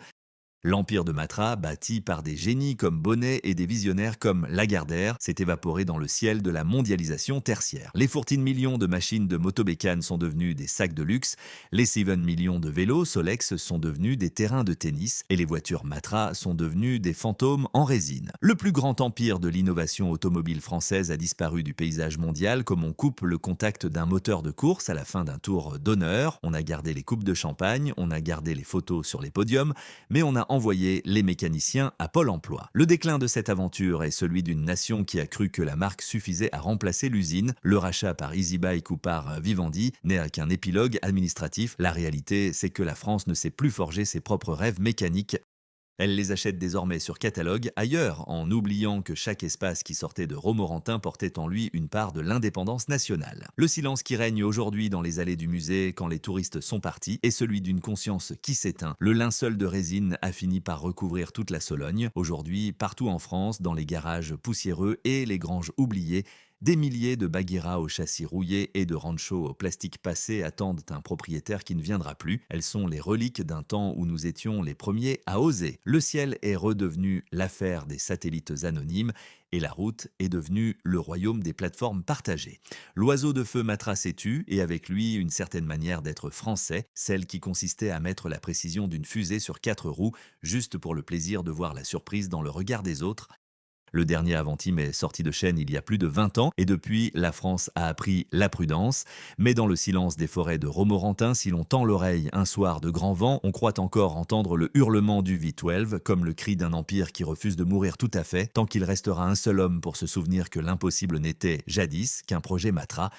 L'empire de Matra, bâti par des génies comme Bonnet et des visionnaires comme Lagardère, s'est évaporé dans le ciel de la mondialisation tertiaire. Les 14 millions de machines de motobécane sont devenues des sacs de luxe, les 7 millions de vélos Solex sont devenus des terrains de tennis et les voitures Matra sont devenues des fantômes en résine. Le plus grand empire de l'innovation automobile française a disparu du paysage mondial comme on coupe le contact d'un moteur de course à la fin d'un tour d'honneur. On a gardé les coupes de champagne, on a gardé les photos sur les podiums, mais on a envoyé les mécaniciens à Pôle emploi. Le déclin de cette aventure est celui d'une nation qui a cru que la marque suffisait à remplacer l'usine. Le rachat par EasyBike ou par Vivendi n'est qu'un épilogue administratif. La réalité, c'est que la France ne sait plus forger ses propres rêves mécaniques. Elle les achète désormais sur catalogue ailleurs, en oubliant que chaque espace qui sortait de Romorantin portait en lui une part de l'indépendance nationale. Le silence qui règne aujourd'hui dans les allées du musée quand les touristes sont partis est celui d'une conscience qui s'éteint. Le linceul de résine a fini par recouvrir toute la Sologne. Aujourd'hui, partout en France, dans les garages poussiéreux et les granges oubliées, des milliers de Bagheera au châssis rouillé et de Rancho au plastique passé attendent un propriétaire qui ne viendra plus. Elles sont les reliques d'un temps où nous étions les premiers à oser. Le ciel est redevenu l'affaire des satellites anonymes et la route est devenue le royaume des plateformes partagées. L'oiseau de feu m'a tracé tue et avec lui une certaine manière d'être français, celle qui consistait à mettre la précision d'une fusée sur 4 roues juste pour le plaisir de voir la surprise dans le regard des autres. Le dernier Avantime est sorti de chaîne il y a plus de 20 ans et depuis, la France a appris la prudence. Mais dans le silence des forêts de Romorantin, si l'on tend l'oreille un soir de grand vent, on croit encore entendre le hurlement du V12, comme le cri d'un empire qui refuse de mourir tout à fait, tant qu'il restera un seul homme pour se souvenir que l'impossible n'était, jadis, qu'un projet Matra.